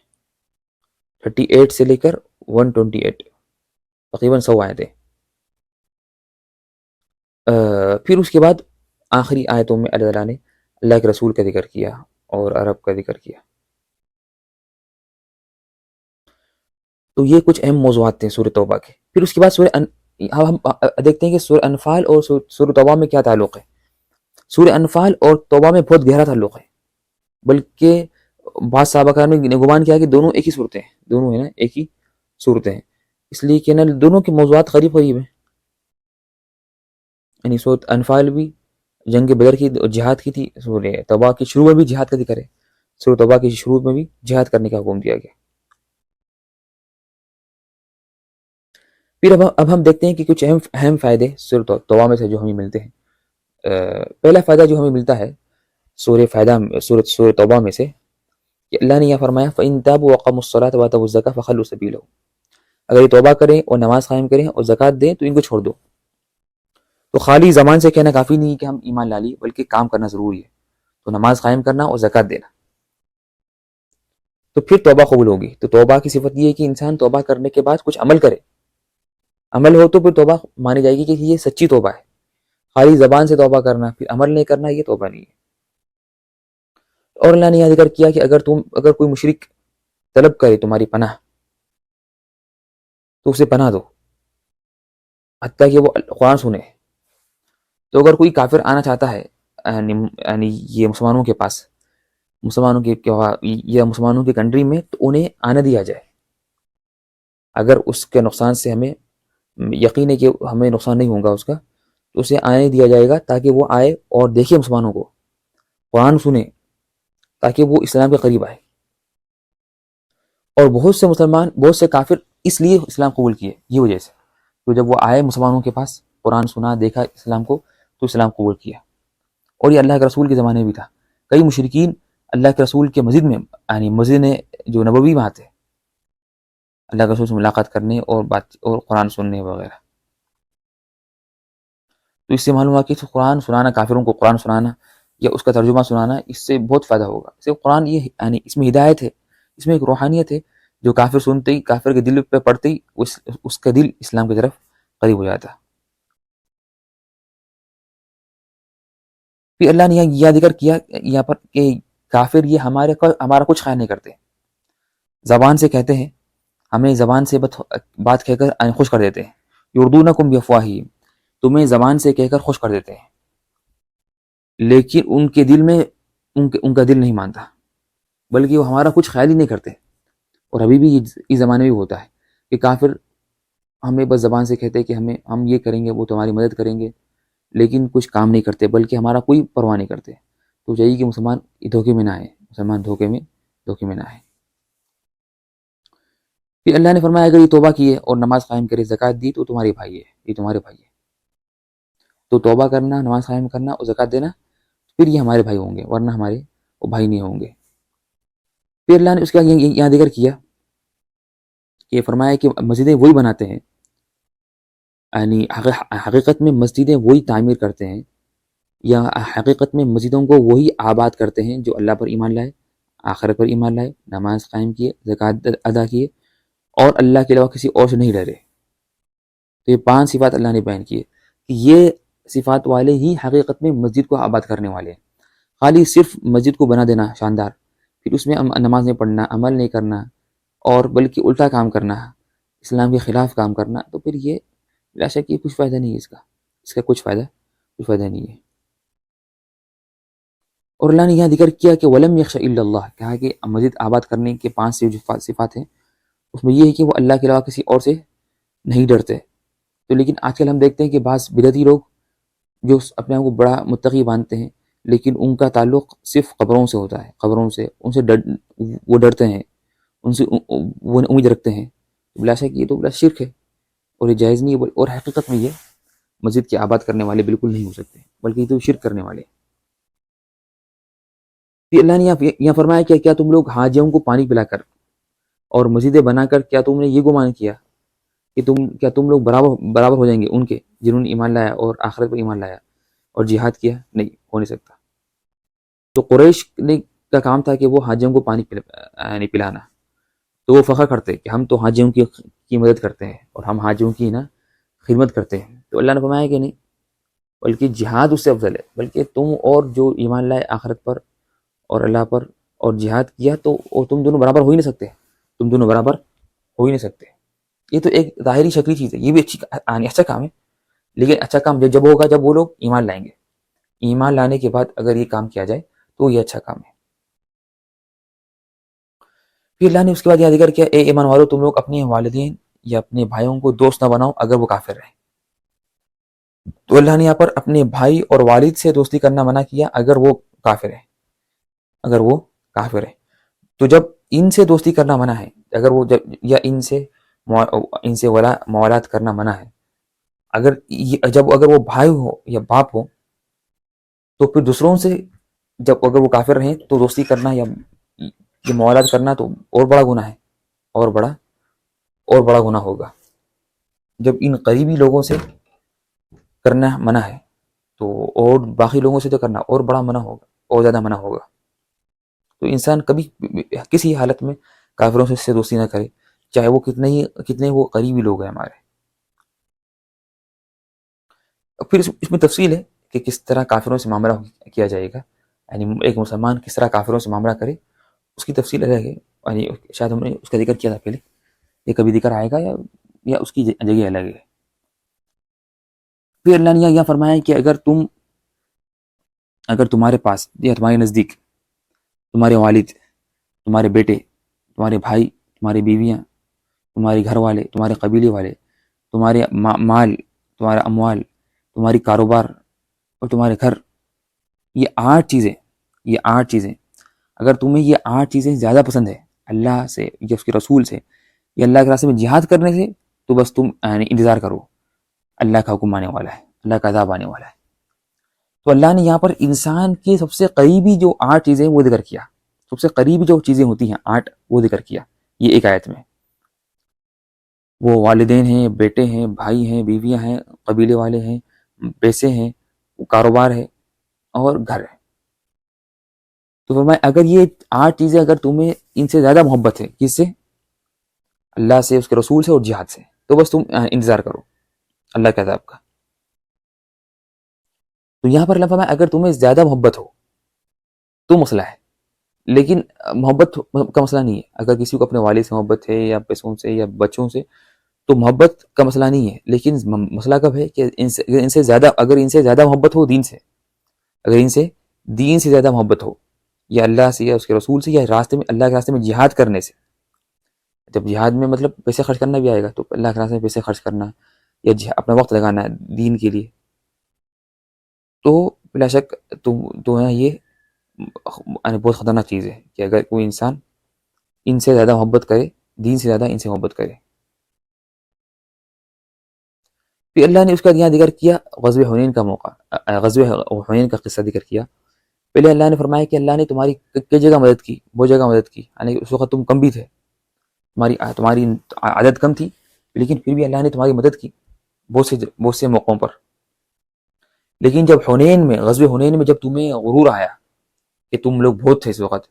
38 سے لے کر 128 تقریباً 100 آیتیں. پھر اس کے بعد آخری آیتوں میں اللہ تعالیٰ نے اللہ کے رسول کا ذکر کیا اور عرب کا ذکر کیا. تو یہ کچھ اہم موضوعات تھے سورۃ توبہ کے. پھر اس کے بعد ہم دیکھتے ہیں کہ سورہ انفال اور سورۃ توبہ میں کیا تعلق ہے. سورہ انفال اور توبہ میں بہت گہرا تعلق ہے، بلکہ بعض صحابہ کرام نے گمان کیا کہ دونوں ایک ہی صورتیں ہیں، دونوں ہیں نا ایک ہی صورتیں ہیں، اس لیے کہ نا دونوں کے موضوعات قریب ہیں. یعنی سورۃ انفال بھی جنگ بدر کی جہاد کی تھی، سورہ توبہ کی شروع میں بھی جہاد کا ذکر ہے، سورۃ توبہ کی شروع میں بھی جہاد کرنے کا حکم دیا گیا. پھر اب ہم دیکھتے ہیں کہ کچھ اہم فائدے سورۃ توبہ میں سے جو ہمیں ملتے ہیں. پہلا فائدہ جو ہمیں ملتا ہے سورۃ توبہ میں سے کہ اللہ نے یہ فرمایا فَإِن تَابُوا وَأَقَامُوا الصَّلَاةَ وَآتَوُا الزَّكَاةَ فَخَلُّوا سَبِيلَهُمْ، اگر یہ توبہ کریں اور نماز قائم کریں اور زکوٰۃ دیں تو ان کو چھوڑ دو. تو خالی زبان سے کہنا کافی نہیں کہ ہم ایمان لا لیے، بلکہ کام کرنا ضروری ہے. تو نماز قائم کرنا اور زکوٰۃ دینا، تو پھر توبہ قبول ہوگی. تو توبہ کی صفت یہ ہے کہ انسان توبہ کرنے کے بعد کچھ عمل کرے، عمل ہو تو پھر توبہ مانی جائے گی کہ یہ سچی توبہ ہے. خالی زبان سے توبہ کرنا پھر عمل نہیں کرنا یہ توبہ نہیں ہے. اور اللہ نے یہ ذکر کیا کہ اگر کوئی مشرک طلب کرے تمہاری پناہ تو اسے پناہ دو حتیٰ کہ وہ قرآن سنے. تو اگر کوئی کافر آنا چاہتا ہے یعنی یہ مسلمانوں کے پاس، مسلمانوں کی کنٹری میں، تو انہیں آنے دیا جائے. اگر اس کے نقصان سے ہمیں یقین ہے کہ ہمیں نقصان نہیں ہوگا اس کا، تو اسے آنے دیا جائے گا تاکہ وہ آئے اور دیکھے مسلمانوں کو، قرآن سنے، تاکہ وہ اسلام کے قریب آئے. اور بہت سے کافر اس لیے اسلام قبول کیے، یہ وجہ سے تو جب وہ آئے مسلمانوں کے پاس، قرآن سنا، دیکھا اسلام کو، تو اسلام قبول کیا۔ اور یہ اللہ کے رسول کے زمانے میں بھی تھا۔ کئی مشرکین اللہ کے رسول کے مسجد میں، یعنی مسجد جو نبوی میں آتے اللہ کے رسول سے ملاقات کرنے اور قرآن سننے وغیرہ۔ تو اس سے معلوم ہوا کہ قرآن سنانا، کافروں کو قرآن سنانا یا اس کا ترجمہ سنانا، اس سے بہت فائدہ ہوگا۔ اس سے قرآن یہ یعنی اس میں ہدایت ہے، اس میں ایک روحانیت ہے، جو کافر سنتے ہی، کافر کے دل پہ پڑتے ہی اس کا دل اسلام کی طرف قریب ہو جاتا۔ پھر اللہ نے یہ ذکر کیا یہاں پر کہ کافر یہ ہمارا کچھ خیال نہیں کرتے، زبان سے کہتے ہیں، ہمیں زبان سے بات کہہ کر خوش کر دیتے ہیں، یردونکم بافواہہم، تمہیں زبان سے کہہ کر خوش کر دیتے ہیں، لیکن ان کے دل میں ان کا دل نہیں مانتا، بلکہ وہ ہمارا کچھ خیال ہی نہیں کرتے۔ اور ابھی بھی اس زمانے میں بھی ہوتا ہے کہ کافر ہمیں بس زبان سے کہتے ہیں کہ ہم یہ کریں گے، وہ تمہاری مدد کریں گے، لیکن کچھ کام نہیں کرتے، بلکہ ہمارا کوئی پرواہ نہیں کرتے۔ تو چاہیے کہ مسلمان دھوکے میں نہ آئے، مسلمان دھوکے میں نہ آئے۔ پھر اللہ نے فرمایا اگر یہ توبہ کیے اور نماز قائم کرے، زکوٰۃ دی، تو تمہارے بھائی ہے، یہ تمہارے بھائی ہے۔ تو توبہ کرنا، نماز قائم کرنا اور زکوٰۃ دینا، پھر یہ ہمارے بھائی ہوں گے، ورنہ ہمارے وہ بھائی نہیں ہوں گے۔ پھر اللہ نے اس کا یہاں ذکر کیا کہ فرمایا کہ مسجدیں وہی بناتے ہیں، یعنی حقیقت میں مسجدیں وہی تعمیر کرتے ہیں، یا حقیقت میں مسجدوں کو وہی آباد کرتے ہیں جو اللہ پر ایمان لائے، آخرت پر ایمان لائے، نماز قائم کیے، زکوٰۃ ادا کیے، اور اللہ کے علاوہ کسی اور سے نہیں ڈرے۔ تو یہ 5 صفات اللہ نے بیان کیے کہ یہ صفات والے ہی حقیقت میں مسجد کو آباد کرنے والے ہیں۔ خالی صرف مسجد کو بنا دینا شاندار، پھر اس میں نماز نہیں پڑھنا، عمل نہیں کرنا، اور بلکہ الٹا کام کرنا، اسلام کے خلاف کام کرنا، تو پھر یہ بلا شک یہ کچھ فائدہ نہیں ہے، اس کا کچھ فائدہ نہیں ہے۔ اور اللہ نے یہاں ذکر کیا کہ وَلَمْ يَخْشَ إِلَّا اللَّهِ، کہا کہ مسجد آباد کرنے کے 5 جو صفات ہیں، اس میں یہ ہے کہ وہ اللہ کے علاوہ کسی اور سے نہیں ڈرتے۔ تو لیکن آج کل ہم دیکھتے ہیں کہ بعض بدعتی لوگ جو اپنے آپ کو بڑا متقی مانتے ہیں، لیکن ان کا تعلق صرف قبروں سے ہوتا ہے، قبروں سے ان سے وہ ڈرتے ہیں، ان سے وہ امید رکھتے ہیں۔ بلا شک یہ تو بلا شرک ہے، اور یہ جائز نہیں ہے، اور حقیقت میں یہ مسجد کے آباد کرنے والے بالکل نہیں ہو سکتے، بلکہ یہ تو شرک کرنے والے۔ پھر اللہ نے یہاں فرمایا کہ کیا تم لوگ حاجیوں کو پانی پلا کر اور مسجدیں بنا کر کیا تم نے یہ گمان کیا کہ تم لوگ برابر ہو جائیں گے ان کے جنہوں نے ایمان لایا اور آخرت پر ایمان لایا اور جہاد کیا؟ نہیں ہو نہیں سکتا۔ تو قریش کا کام تھا کہ وہ حاجیوں کو پانی پلانا، تو وہ فخر کرتے کہ ہم تو حاجیوں کی مدد کرتے ہیں اور ہم حاجیوں کی خدمت کرتے ہیں۔ تو اللہ نے فرمایا کہ نہیں، بلکہ جہاد اس سے افضل ہے، بلکہ تم اور جو ایمان لائے آخرت پر اور اللہ پر اور جہاد کیا، تو تم دونوں برابر ہو ہی نہیں سکتے۔ یہ تو ایک ظاہری شکلی چیز ہے، یہ بھی اچھا کام ہے، لیکن اچھا کام جب ہوگا جب وہ لوگ ایمان لائیں گے۔ ایمان لانے کے بعد اگر یہ کام کیا جائے تو یہ اچھا کام ہے۔ پھر اللہ نے اس کے بعد یہ ذکر کیا اے ایمان والو، تم لوگ اپنے والدین یا اپنے بھائیوں کو دوست نہ بناؤ اگر وہ کافر رہیں۔ تو اللہ نے یہاں پر اپنے بھائی اور والد سے دوستی کرنا منع کیا اگر وہ کافر ہے۔ تو جب ان سے دوستی کرنا منع ہے، اگر وہ یا ان سے موالات کرنا منع ہے، اگر وہ بھائی ہو یا باپ ہو، تو پھر دوسروں سے اگر وہ کافر رہیں تو دوستی کرنا یا موالات کرنا تو اور بڑا گناہ ہے، اور بڑا گناہ ہوگا۔ جب ان قریبی لوگوں سے کرنا منع ہے تو اور باقی لوگوں سے تو کرنا اور بڑا منع ہوگا، اور زیادہ منع ہوگا۔ تو انسان کبھی کسی حالت میں کافروں سے دوستی نہ کرے، چاہے وہ کتنے وہ قریبی لوگ ہیں ہمارے۔ پھر اس میں تفصیل ہے کہ کس طرح کافروں سے معاملہ کیا جائے گا، یعنی ایک مسلمان کس طرح کافروں سے معاملہ کرے، اس کی تفصیل الگ ہے، یعنی شاید ہم نے اس کا ذکر کیا تھا پہلے، یہ کبھی ذکر آئے گا یا اس کی جگہ الگ ہے۔ پھر اللہ نے یہ فرمایا کہ اگر تمہارے پاس یا تمہارے نزدیک تمہارے والد، تمہارے بیٹے، تمہارے بھائی، تمہاری بیویاں، تمہارے گھر والے، تمہارے قبیلے والے، تمہارے مال، تمہارا اموال، تمہاری کاروبار اور تمہارے گھر، یہ 8 چیزیں اگر تمہیں یہ 8 چیزیں زیادہ پسند ہے، اللہ سے یا اس کے رسول سے یا اللہ کے راستے میں جہاد کرنے سے تو بس تم انتظار کرو، اللہ کا حکم آنے والا ہے، اللہ کا عذاب آنے والا ہے۔ تو اللہ نے یہاں پر انسان کے سب سے قریبی جو 8 چیزیں وہ ذکر کیا، سب سے قریبی جو چیزیں ہوتی ہیں 8 وہ ذکر کیا یہ ایک آیت میں۔ وہ والدین ہیں، بیٹے ہیں، بھائی ہیں، بیویاں ہیں، قبیلے والے ہیں، پیسے ہیں، کاروبار ہے اور گھر ہے۔ تو فرمایا اگر یہ 8 چیزیں اگر تمہیں ان سے زیادہ محبت ہے، کس سے؟ اللہ سے، اس کے رسول سے اور جہاد سے، تو بس تم انتظار کرو اللہ کے عذاب کا۔ تو یہاں پر اللہ فرمایا اگر تمہیں زیادہ محبت ہو تو مسئلہ ہے، لیکن محبت کا مسئلہ نہیں ہے۔ اگر کسی کو اپنے والد سے محبت ہے یا پیسوں سے یا بچوں سے تو محبت کا مسئلہ نہیں ہے، لیکن مسئلہ کب ہے کہ ان سے زیادہ محبت ہو دین سے، اگر ان سے دین سے زیادہ محبت ہو یا اللہ سے یا اس کے رسول سے یا راستے میں اللہ کے راستے میں جہاد کرنے سے۔ جب جہاد میں مطلب پیسے خرچ کرنا بھی آئے گا، تو اللہ کے راستے میں پیسے خرچ کرنا یا اپنا وقت لگانا دین کے لیے، تو بلا شک تو ہے یہ بہت خطرناک چیز ہے کہ اگر کوئی انسان ان سے زیادہ محبت کرے، دین سے زیادہ ان سے محبت کرے۔ پھر اللہ نے اس کا یہاں ذکر کیا غزوہ حنین کا موقع، غزوہ حنین کا قصہ ذکر کیا۔ پہلے اللہ نے فرمایا کہ اللہ نے تمہاری کئی جگہ مدد کی، بہت جگہ مدد کی، یعنی اس وقت تم کم بھی تھے، تمہاری عدد کم تھی، لیکن پھر بھی اللہ نے تمہاری مدد کی بہت سے موقعوں پر۔ لیکن جب حنین میں، غزوہ حنین میں جب تمہیں غرور آیا کہ تم لوگ بہت تھے اس وقت،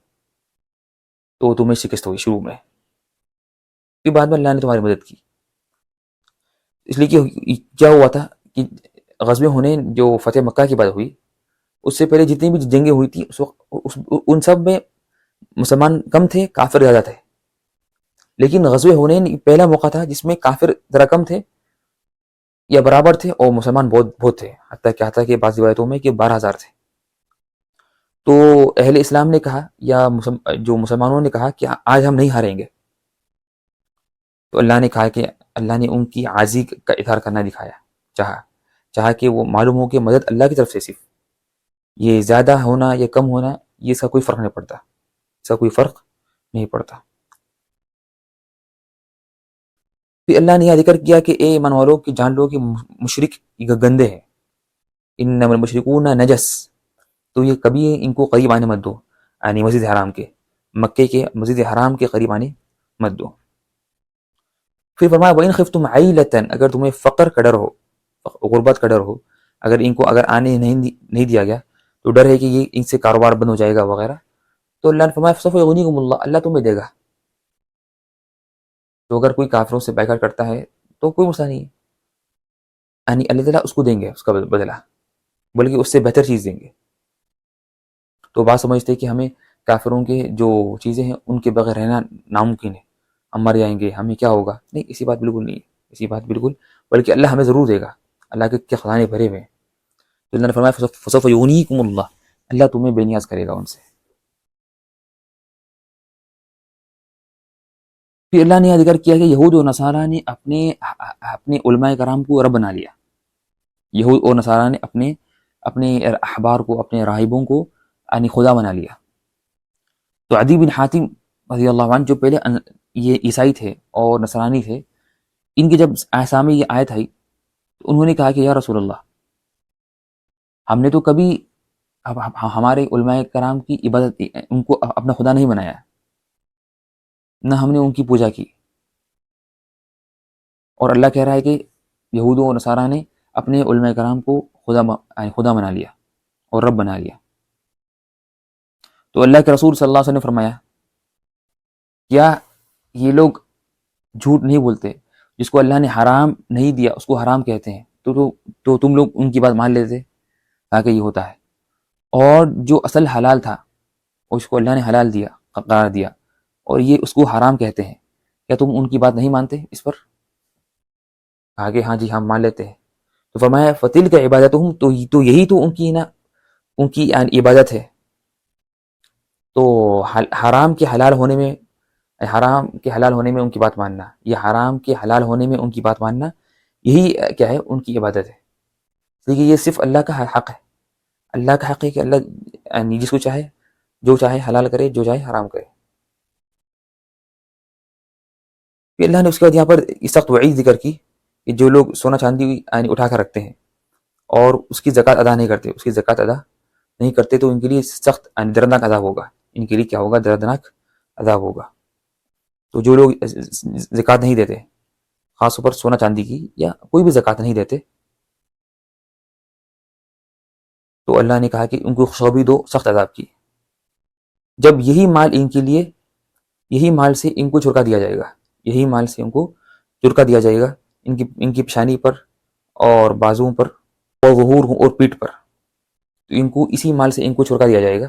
تو تمہیں شکست ہوئی شروع میں، پھر بعد میں اللہ نے تمہاری مدد کی۔ اس لیے کہ کیا ہوا تھا کہ غزوہ حنین جو فتح مکہ کی بات ہوئی، اس سے پہلے جتنی بھی جنگیں ہوئی تھیں ان سب میں مسلمان کم تھے، کافر زیادہ تھے، لیکن غزوہ حنین پہلا موقع تھا جس میں کافر ذرا کم تھے یا برابر تھے اور مسلمان بہت تھے، حتیٰ کہ بعض روایتوں میں کہ 12,000 تھے۔ تو اہل اسلام نے کہا یا جو مسلمانوں نے کہا کہ آج ہم نہیں ہاریں گے، تو اللہ نے کہا کہ اللہ نے ان کی عاجزی کا اظہار کرنا دکھایا، چاہا کہ وہ معلوم ہو کہ مدد اللہ کی طرف سے، صرف یہ زیادہ ہونا یا کم ہونا یہ اس کا کوئی فرق نہیں پڑتا، اس کا کوئی فرق نہیں پڑتا۔ پھر اللہ نے یہ ذکر کیا کہ اے ایمان والو کہ جان لو کہ مشرک گندے ہیں، انما المشرکون نجس، تو یہ کبھی ان کو قریب آنے مت دو، یعنی مسجد حرام کے، مکے کے مسجد حرام کے قریب آنے مت دو۔ پھر فرمایا وَإِنْ خِفْتُمْ عَيْلَةً، اگر تمہیں فقر کا ڈر ہو، غربت کا ڈر ہو، اگر آنے نہیں دیا گیا تو ڈر ہے کہ یہ ان سے کاروبار بند ہو جائے گا وغیرہ، تو اللہ نے فرمایا فَسَوْفَ يُغْنِيكُمُ اللَّهُ، اللہ تمہیں دے گا۔ تو اگر کوئی کافروں سے بائیکاٹ کرتا ہے تو کوئی مسئلہ نہیں ہے، یعنی اللہ تعالیٰ اس کو دیں گے اس کا بدلہ، بلکہ اس سے بہتر چیز دیں گے۔ تو بات سمجھتے کہ ہمیں کافروں کے جو چیزیں ہیں ان کے بغیر رہنا ناممکن ہے، ہم مر جائیں گے، ہمیں کیا ہوگا، نہیں، ایسی بات بالکل نہیں ہے، ایسی بات بالکل، بلکہ اللہ ہمیں ضرور دے گا، اللہ کے خزانے بھرے ہوئے ہیں۔ تو اللہ نے فرمایا فسوف یغنیکم اللہ، اللہ تمہیں بے نیاز کرے گا ان سے۔ پھر اللہ نے یہ ذکر کیا کہ یہود و نصارہ نے اپنے علماء کرام کو رب بنا لیا، یہود اور نصارہ نے اپنے احبار کو، اپنے راہبوں کو یعنی خدا بنا لیا۔ تو عدی بن حاتم رضی اللہ عنہ جو پہلے یہ عیسائی تھے اور نصرانی تھے، ان کی جب سامنے یہ آیت آئی تو انہوں نے کہا کہ یا رسول اللہ، ہم نے تو کبھی ہمارے علماء کرام کی عبادت، ان کو اپنا خدا نہیں بنایا، نہ ہم نے ان کی پوجا کی، اور اللہ کہہ رہا ہے کہ یہود و نصارہ نے اپنے علماء کرام کو خدا بنا لیا اور رب بنا لیا۔ تو اللہ کے رسول صلی اللہ علیہ وسلم نے فرمایا کیا یہ لوگ جھوٹ نہیں بولتے؟ جس کو اللہ نے حرام نہیں دیا اس کو حرام کہتے ہیں، تو تم لوگ ان کی بات مان لیتے؟ کہا کہ یہ ہوتا ہے، اور جو اصل حلال تھا اس کو اللہ نے حلال دیا، قرار دیا، اور یہ اس کو حرام کہتے ہیں، کیا تم ان کی بات نہیں مانتے اس پر؟ کہا کہ ہاں جی ہم مان لیتے ہیں۔ تو فرمایا فتل کا عبادتہم، تو یہی تو ان کی عبادت ہے۔ تو حرام کے حلال ہونے میں ان کی بات ماننا، یہ حرام کے حلال ہونے میں ان کی بات ماننا، یہی کیا ہے ان کی عبادت ہے۔ لیکن یہ صرف اللہ کا حق ہے، اللہ کا حق ہے کہ اللہ جس کو چاہے جو چاہے حلال کرے، جو چاہے حرام کرے۔ پھر اللہ نے اس کے بعد یہاں پر سخت وعید ذکر کی کہ جو لوگ سونا چاندی یعنی اٹھا کر رکھتے ہیں اور اس کی زکوٰۃ ادا نہیں کرتے، اس کی زکوٰۃ ادا نہیں کرتے، تو ان کے لیے سخت یعنی دردناک عذاب ہوگا، ان کے لیے کیا ہوگا؟ دردناک عذاب ہوگا۔ تو جو لوگ زکوٰۃ نہیں دیتے، خاص طور پر سونا چاندی کی یا کوئی بھی زکوٰۃ نہیں دیتے، تو اللہ نے کہا کہ ان کو خوشخبری دو سخت عذاب کی، جب یہی مال ان کے لیے، یہی مال سے ان کو چھڑکا دیا جائے گا، یہی مال سے ان کو چھڑکا دیا جائے گا ان کی پیشانی پر اور بازوؤں پر اور ظہور اور پیٹھ پر، تو ان کو اسی مال سے ان کو چھڑکا دیا جائے گا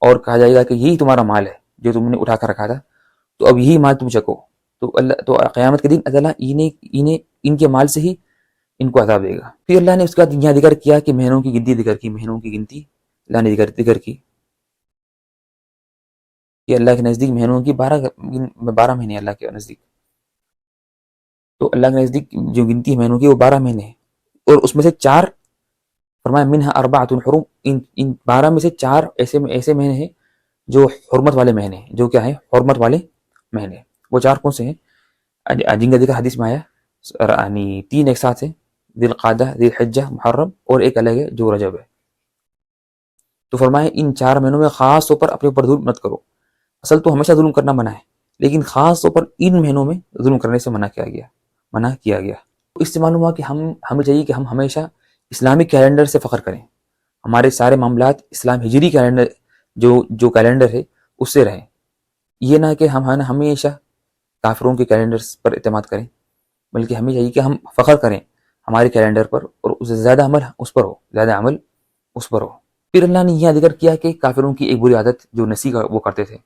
اور کہا جائے گا کہ یہی تمہارا مال ہے جو تم نے اٹھا کر رکھا تھا، تو اب یہی مال تم چکو۔ تو قیامت کے دن اللہ انہیں ان کے مال سے ہی ان کو عذاب دے گا۔ پھر اللہ نے اس کا یہاں ذکر کیا کہ مہینوں کی گنتی ذکر کی، مہینوں کی گنتی اللہ نے ذکر کی کہ اللہ کے نزدیک مہینوں کی 12 مہینے اللہ کے نزدیک، تو اللہ کے نزدیک جو گنتی مہینوں کی وہ 12 مہینے ہیں، اور اس میں سے 4 فرمایا منہا اربعۃ حرم، ان 12 میں سے 4 ایسے مہینے ہیں جو حرمت والے مہینے ہیں، جو کیا ہیں؟ حرمت والے مہینے۔ وہ 4 کون سے ہیں جن کا ذکر حدیث میں آیا؟ یعنی 3 ایک ساتھ ہیں، ذی القعدہ، ذی الحجہ، محرم، اور ایک الگ ہے جو رجب ہے۔ تو فرمایا ان 4 مہینوں میں خاص طور پر اپنے اوپر ظلم مت کرو۔ اصل تو ہمیشہ ظلم کرنا منع ہے، لیکن خاص طور پر ان مہینوں میں ظلم کرنے سے منع کیا گیا۔ اس سے معلوم ہوا کہ ہمیں چاہیے کہ ہم ہمیشہ اسلامک کیلنڈر سے فخر کریں، ہمارے سارے معاملات اسلام ہجری کیلنڈر جو کیلنڈر ہے اس سے رہیں، یہ نہ کہ ہم ہمیشہ کافروں کے کیلنڈر پر اعتماد کریں، بلکہ ہمیں چاہیے کہ ہم فخر کریں ہمارے کیلنڈر پر، اور اس سے زیادہ عمل اس پر ہو۔ پھر اللہ نے یہ ذکر کیا کہ کافروں کی ایک بری عادت جو نسی کا وہ کرتے تھے،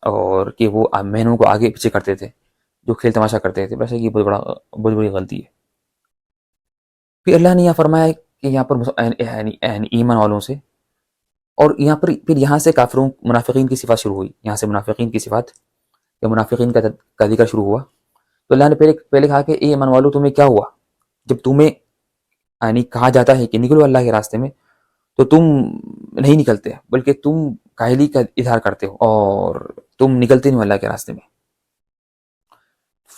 اور کہ وہ مہینوں کو آگے پیچھے کرتے تھے، جو کھیل تماشا کرتے تھے، ویسے یہ بہت بڑی غلطی ہے۔ پھر اللہ نے یہاں فرمایا کہ یہاں پر ایمان والوں سے، اور یہاں سے کافروں منافقین کی صفات شروع ہوئی، یہاں سے منافقین کی صفات یا منافقین کا ذکر شروع ہوا۔ تو اللہ نے پہلے کہا کہ اے ایمان والو تمہیں کیا ہوا جب تمہیں کہا جاتا ہے کہ نکلو اللہ کے راستے میں تو تم نہیں نکلتے، بلکہ تم کاہلی کا اظہار کرتے ہو اور تم نکلتے نہیں اللہ کے راستے میں۔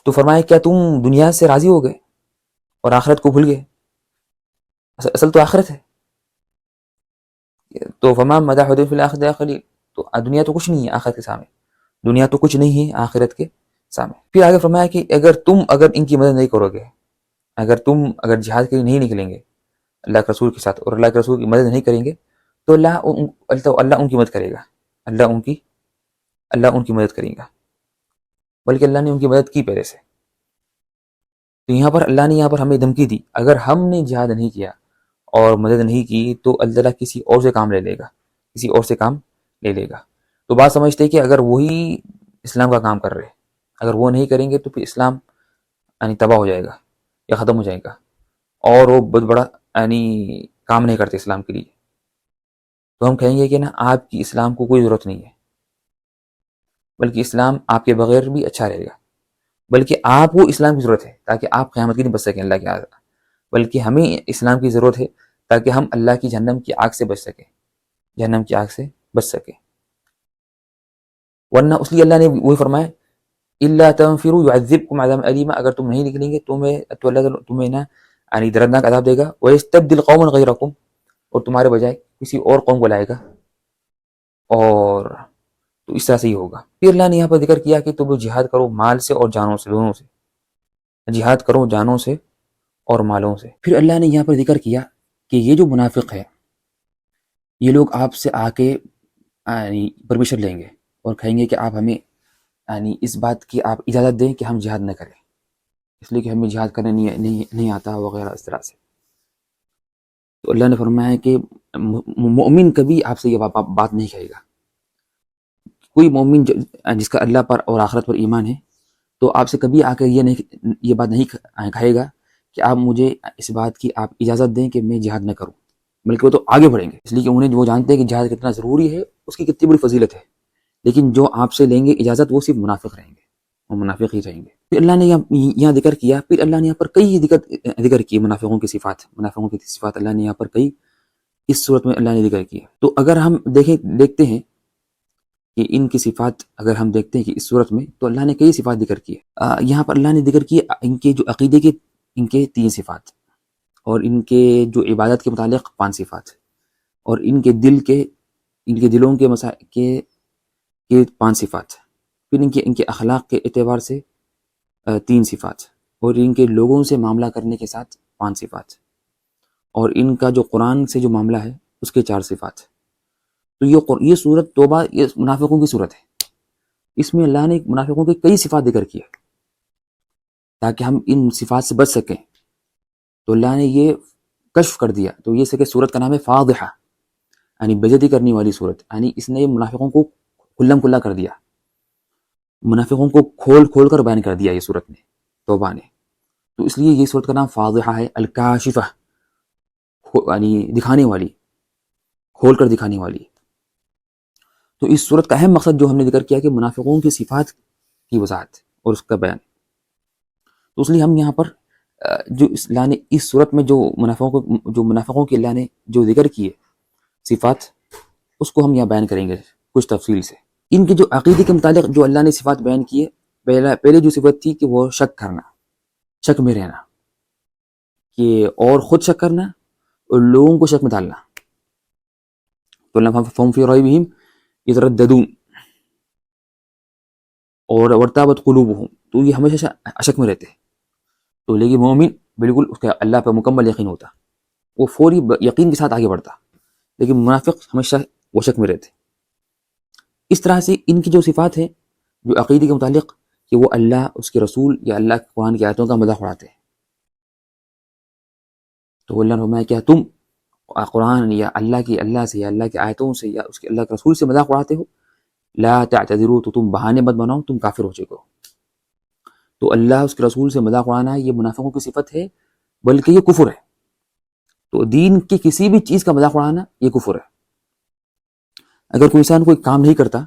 تو فرمایا کیا تم دنیا سے راضی ہو گئے اور آخرت کو بھول گئے؟ اصل تو آخرت ہے، تو فما مدح فی الآخرۃ قلیل، تو دنیا تو کچھ نہیں ہے آخرت کے سامنے، دنیا تو کچھ نہیں ہے آخرت کے سامنے۔ پھر آگے فرمایا کہ اگر ان کی مدد نہیں کرو گے، اگر جہاد کے لیے نہیں نکلیں گے اللہ کے رسول کے ساتھ اور اللہ کے رسول کی مدد نہیں کریں گے، تو اللہ ان کی مدد کرے گا، اللہ ان کی مدد کرے گا، بلکہ اللہ نے ان کی مدد کی پہلے سے۔ تو یہاں پر اللہ نے ہمیں دھمکی دی، اگر ہم نے جہاد نہیں کیا اور مدد نہیں کی تو اللہ تعالیٰ کسی اور سے کام لے لے گا۔ تو بات سمجھتے کہ اگر وہی اسلام کا کام کر رہے، اگر وہ نہیں کریں گے تو پھر اسلام تباہ ہو جائے گا یا ختم ہو جائے گا، اور وہ بہت بڑا کام نہیں کرتے اسلام کے لیے، تو ہم کہیں گے کہ نا آپ کی اسلام کو کوئی ضرورت نہیں ہے، بلکہ اسلام آپ کے بغیر بھی اچھا رہے گا، بلکہ آپ کو اسلام کی ضرورت ہے تاکہ آپ قیامت کے دن بچ سکیں اللہ کے عذاب، بلکہ ہمیں اسلام کی ضرورت ہے تاکہ ہم اللہ کی جہنم کی آگ سے بچ سکیں، ورنہ اس لیے اللہ نے وہی فرمایا الا تنفروا يعذبكم عذابا الیما، اگر تم نہیں نکلیں گے تو اللہ تمہیں دردناک عذاب دے گا، ويستبدل قوما غيركم، اور تمہارے بجائے کسی اور قوم کو لائے گا، اور تو اس طرح سے ہی ہوگا۔ پھر اللہ نے یہاں پر ذکر کیا کہ تم لوگ جہاد کرو مال سے اور جانوں سے، دونوں سے جہاد کرو، جانوں سے اور مالوں سے۔ پھر اللہ نے یہاں پر ذکر کیا کہ یہ جو منافق ہے یہ لوگ آپ سے آ کے پرمیشن لیں گے اور کہیں گے کہ آپ ہمیں اس بات کی آپ اجازت دیں کہ ہم جہاد نہ کریں، اس لیے کہ ہمیں جہاد کرنے نہیں آتا وغیرہ اس طرح سے۔ تو اللہ نے فرمایا کہ مومن کبھی آپ سے یہ بات نہیں کہے گا، کوئی مومن جس کا اللہ پر اور آخرت پر ایمان ہے تو آپ سے کبھی آ کر یہ بات نہیں کہے گا کہ آپ مجھے اس بات کی آپ اجازت دیں کہ میں جہاد نہ کروں، بلکہ وہ تو آگے بڑھیں گے، اس لیے کہ وہ جانتے ہیں کہ جہاد کتنا ضروری ہے، اس کی کتنی بڑی فضیلت ہے، لیکن جو آپ سے لیں گے اجازت وہ صرف منافق رہیں گے، وہ منافق ہی رہیں گے۔ پھر اللہ نے یہاں ذکر کیا، پھر اللہ نے یہاں پر کئی ذکر کی منافقوں کی صفات اللہ نے یہاں پر کئی اس صورت میں اللہ نے ذکر کی ہے۔ تو اگر ہم دیکھتے ہیں کہ ان کی صفات اگر ہم دیکھتے ہیں کہ اس صورت میں تو اللہ نے کئی صفات ذکر کی ہے. یہاں پر اللہ نے ذکر کی ان کے جو عقیدے کے ان کے 3 صفات، اور ان کے جو عبادت کے متعلق 5 صفات، اور ان کے دلوں کے کے 5 صفات، پھر ان کے اخلاق کے اعتبار سے 3 صفات، اور ان کے لوگوں سے معاملہ کرنے کے ساتھ 5 صفات، اور ان کا جو قرآن سے جو معاملہ ہے اس کے 4 صفات. تو یہ صورت توبہ یہ منافقوں کی صورت ہے. اس میں اللہ نے منافقوں کی کئی صفات ذکر کی ہے تاکہ ہم ان صفات سے بچ سکیں. تو اللہ نے یہ کشف کر دیا. تو یہ کہ صورت کا نام ہے فاضحہ، یعنی بےعزتی کرنے والی صورت. یعنی اس نے منافقوں کو کھلم کھلا کر دیا، منافقوں کو کھول کھول کر بیان کر دیا یہ صورت نے، توبہ نے. تو اس لیے یہ صورت کا نام فاضحہ ہے، الکاشفہ، یعنی دکھانے والی، کھول کر دکھانے والی. تو اس صورت کا اہم مقصد جو ہم نے ذکر کیا کہ منافقوں کی صفات کی وضاحت اور اس کا بیان. تو اس لیے ہم یہاں پر جو اللہ نے اس صورت میں جو منافقوں کی اللہ نے جو ذکر کی ہے صفات، اس کو ہم یہاں بیان کریں گے کچھ تفصیل سے. ان کے جو عقیدے کے متعلق جو اللہ نے صفات بیان کی ہے، پہلے جو صفت تھی کہ وہ شک کرنا، شک میں رہنا، کہ اور خود شک کرنا اور لوگوں کو شک میں ڈالنا. تو اللہ فہم فی ریبہم یترددون اور ورتابت قلوبہم، تو یہ ہمیشہ شک میں رہتے ہیں. تو لیکن مومن بالکل اس کا اللہ پہ مکمل یقین ہوتا، وہ فوری یقین کے ساتھ آگے بڑھتا. لیکن منافق ہمیشہ وہ شک میں رہتے. اس طرح سے ان کی جو صفات ہیں جو عقیدے کے متعلق کہ وہ اللہ، اس کے رسول یا اللہ کے قرآن کی آیتوں کا مذاق اڑاتے ہیں. تو اللہ نے فرمایا کیا تم قرآن یا اللہ سے یا اللہ کی آیتوں سے یا اس کے اللہ کے رسول سے مذاق اڑاتے ہو؟ لا تعتذروا، تو تم بہانے مت بناؤ، تم کافر ہو چکے ہو. تو اللہ اس کے رسول سے مذاق اڑانا یہ منافقوں کی صفت ہے، بلکہ یہ کفر ہے. تو دین کی کسی بھی چیز کا مذاق اڑانا یہ کفر ہے. اگر کوئی انسان کوئی کام نہیں کرتا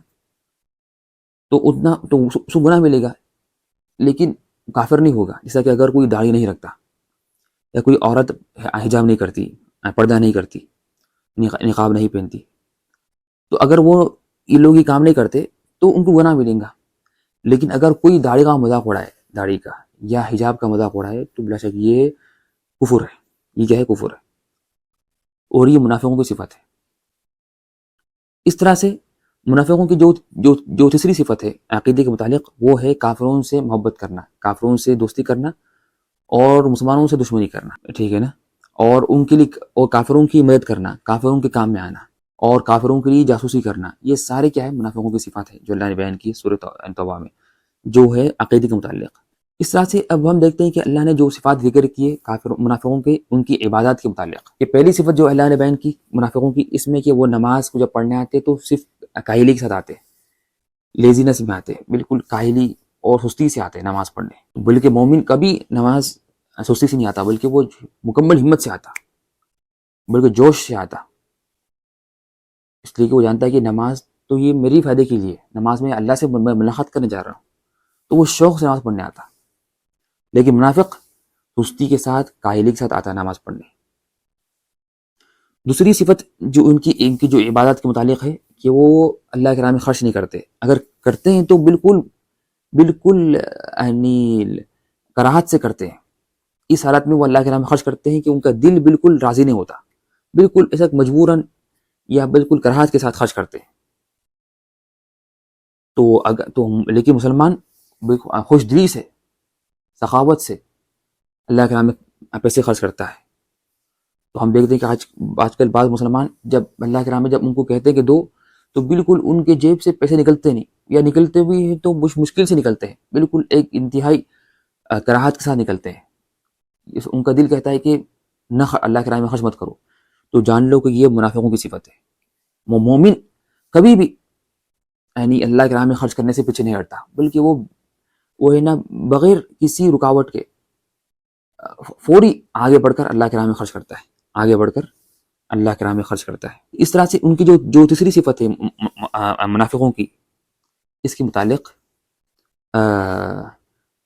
تو اس کو گناہ ملے گا، لیکن کافر نہیں ہوگا. جیسا کہ اگر کوئی داڑھی نہیں رکھتا یا کوئی عورت حجاب نہیں کرتی، پردہ نہیں کرتی، نقاب نہیں پہنتی، تو اگر وہ یہ لوگ یہ کام نہیں کرتے تو ان کو گناہ ملیں گا. لیکن اگر کوئی داڑھی کا مذاق اڑائے، داڑھی کا یا حجاب کا مذاق اڑائے، تو بلا شک یہ کفر ہے. یہ کیا ہے؟ کفر ہے، اور یہ منافقوں کی صفت ہے. اس طرح سے منافقوں کی جو تیسری صفت ہے عقیدے کے متعلق، وہ ہے کافروں سے محبت کرنا، کافروں سے دوستی کرنا اور مسلمانوں سے دشمنی کرنا. ٹھیک ہے نا؟ اور ان کے لیے اور کافروں کی مدد کرنا، کافروں کے کام میں آنا اور کافروں کے لیے جاسوسی کرنا. یہ سارے کیا ہے؟ منافقوں کی صفات ہے جو اللہ نے بیان کی سورۃ توبہ میں، جو ہے عقیدے کے متعلق. اس طرح سے اب ہم دیکھتے ہیں کہ اللہ نے جو صفات ذکر کی ہے منافقوں کے، ان کی عبادات کے متعلق. یہ پہلی صفت جو اللہ نے بیان کی منافقوں کی، اس میں کہ وہ نماز کو جب پڑھنے آتے تو صرف کاہلی کے ساتھ آتے، لیزینس میں آتے، بالکل کاہلی اور سستی سے آتے نماز پڑھنے. بلکہ مومن کبھی نماز سستی سے نہیں آتا، بلکہ وہ مکمل ہمت سے آتا، بلکہ جوش سے آتا. اس لیے کہ وہ جانتا ہے کہ نماز تو یہ میری فائدے کے لیے، نماز میں اللہ سے ملاقات کرنے جا رہا ہوں، تو وہ شوق سے نماز پڑھنے آتا. لیکن منافق سستی کے ساتھ، کاہلی کے ساتھ آتا ہے نماز پڑھنے. دوسری صفت جو ان کی جو عبادت کے متعلق ہے کہ وہ اللہ کے راہ میں خرچ نہیں کرتے. اگر کرتے ہیں تو بالکل یعنی کراہت سے کرتے ہیں. اس حالت میں وہ اللہ کے راہ میں خرچ کرتے ہیں کہ ان کا دل بالکل راضی نہیں ہوتا، بالکل ایسا مجبوراً یا بالکل کراہت کے ساتھ خرچ کرتے ہیں. تو لیکن مسلمان خوش دلی سے، سخاوت سے اللہ کے راہ میں پیسے خرچ کرتا ہے. تو ہم دیکھتے ہیں کہ آج کل بعض مسلمان جب اللہ کے راہ میں جب ان کو کہتے ہیں کہ دو، تو بالکل ان کے جیب سے پیسے نکلتے نہیں، یا نکلتے بھی ہیں تو مشکل سے نکلتے ہیں، بالکل ایک انتہائی کراہت کے ساتھ نکلتے ہیں. ان کا دل کہتا ہے کہ نہ اللہ کے راہ میں خرچ مت کرو. تو جان لو کہ یہ منافقوں کی صفت ہے. مومن کبھی بھی یعنی اللہ کے راہ میں خرچ کرنے سے پیچھے نہیں ہٹتا، بلکہ وہ ہے نا بغیر کسی رکاوٹ کے فوری آگے بڑھ کر اللہ کے راہ میں خرچ کرتا ہے، آگے بڑھ کر اللہ کے راہ میں خرچ کرتا ہے. اس طرح سے ان کی جو تیسری صفت ہے منافقوں کی، اس کے متعلق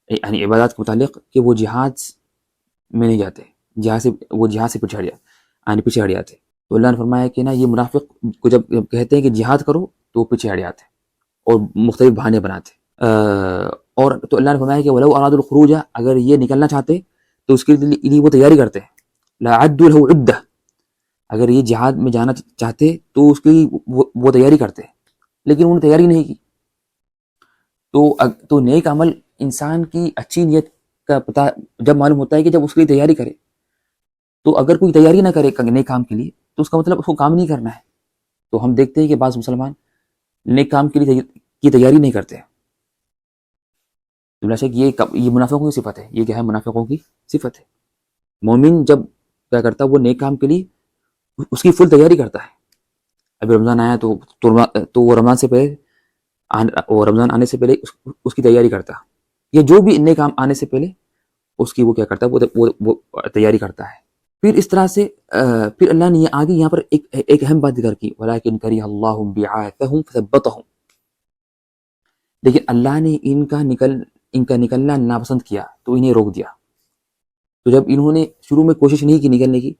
یعنی عبادات کے متعلق کہ وہ جہاد میں نہیں جاتے، وہ جہاد سے پیچھے ہٹ جاتے. تو اللہ نے فرمایا کہ نا یہ منافق کو جب کہتے ہیں کہ جہاد کرو تو وہ پیچھے ہٹ جاتے. اور مختلف بہانے بناتے. اور تو اللہ نے فرمایا کہ ولو اراد الخروج، اگر یہ نکلنا چاہتے تو اس کے لیے وہ تیاری کرتے ہیں. لعدوا له عدہ، اگر یہ جہاد میں جانا چاہتے تو اس کی وہ تیاری کرتے، لیکن انہوں نے تیاری نہیں کی. تو نیک عمل انسان کی اچھی نیت کا پتہ جب معلوم ہوتا ہے کہ جب اس کی تیاری کرے. تو اگر کوئی تیاری نہ کرے نیک کام کے لیے تو اس کا مطلب اس کو کام نہیں کرنا ہے. تو ہم دیکھتے ہیں کہ بعض مسلمان نیک کام کے لیے کی تیاری نہیں کرتے. بلا شک یہ منافقوں کی صفت ہے. یہ کیا ہے؟ منافقوں کی صفت ہے. مومن جب کیا کرتا ہے، وہ نیک کام کے لیے اس کی فل تیاری کرتا ہے. ابھی رمضان آیا تو وہ رمضان سے پہلے اور رمضان آنے سے پہلے اس کی تیاری کرتا ہے. یا جو بھی نیک کام آنے سے پہلے اس کی وہ کیا کرتا ہے، وہ تیاری کرتا ہے. پھر اس طرح سے پھر اللہ نے آگے یہاں پر ایک اہم بات ذکر کی، وَلَٰكِنْ كَرِهَ اللَّهُ بِعَاثَهُمْ فَثَبَّتَهُمْ. لیکن اللہ نے ان کا نکلنا ناپسند کیا تو انہیں روک دیا. تو جب انہوں نے شروع میں کوشش نہیں کی، نکلنے کی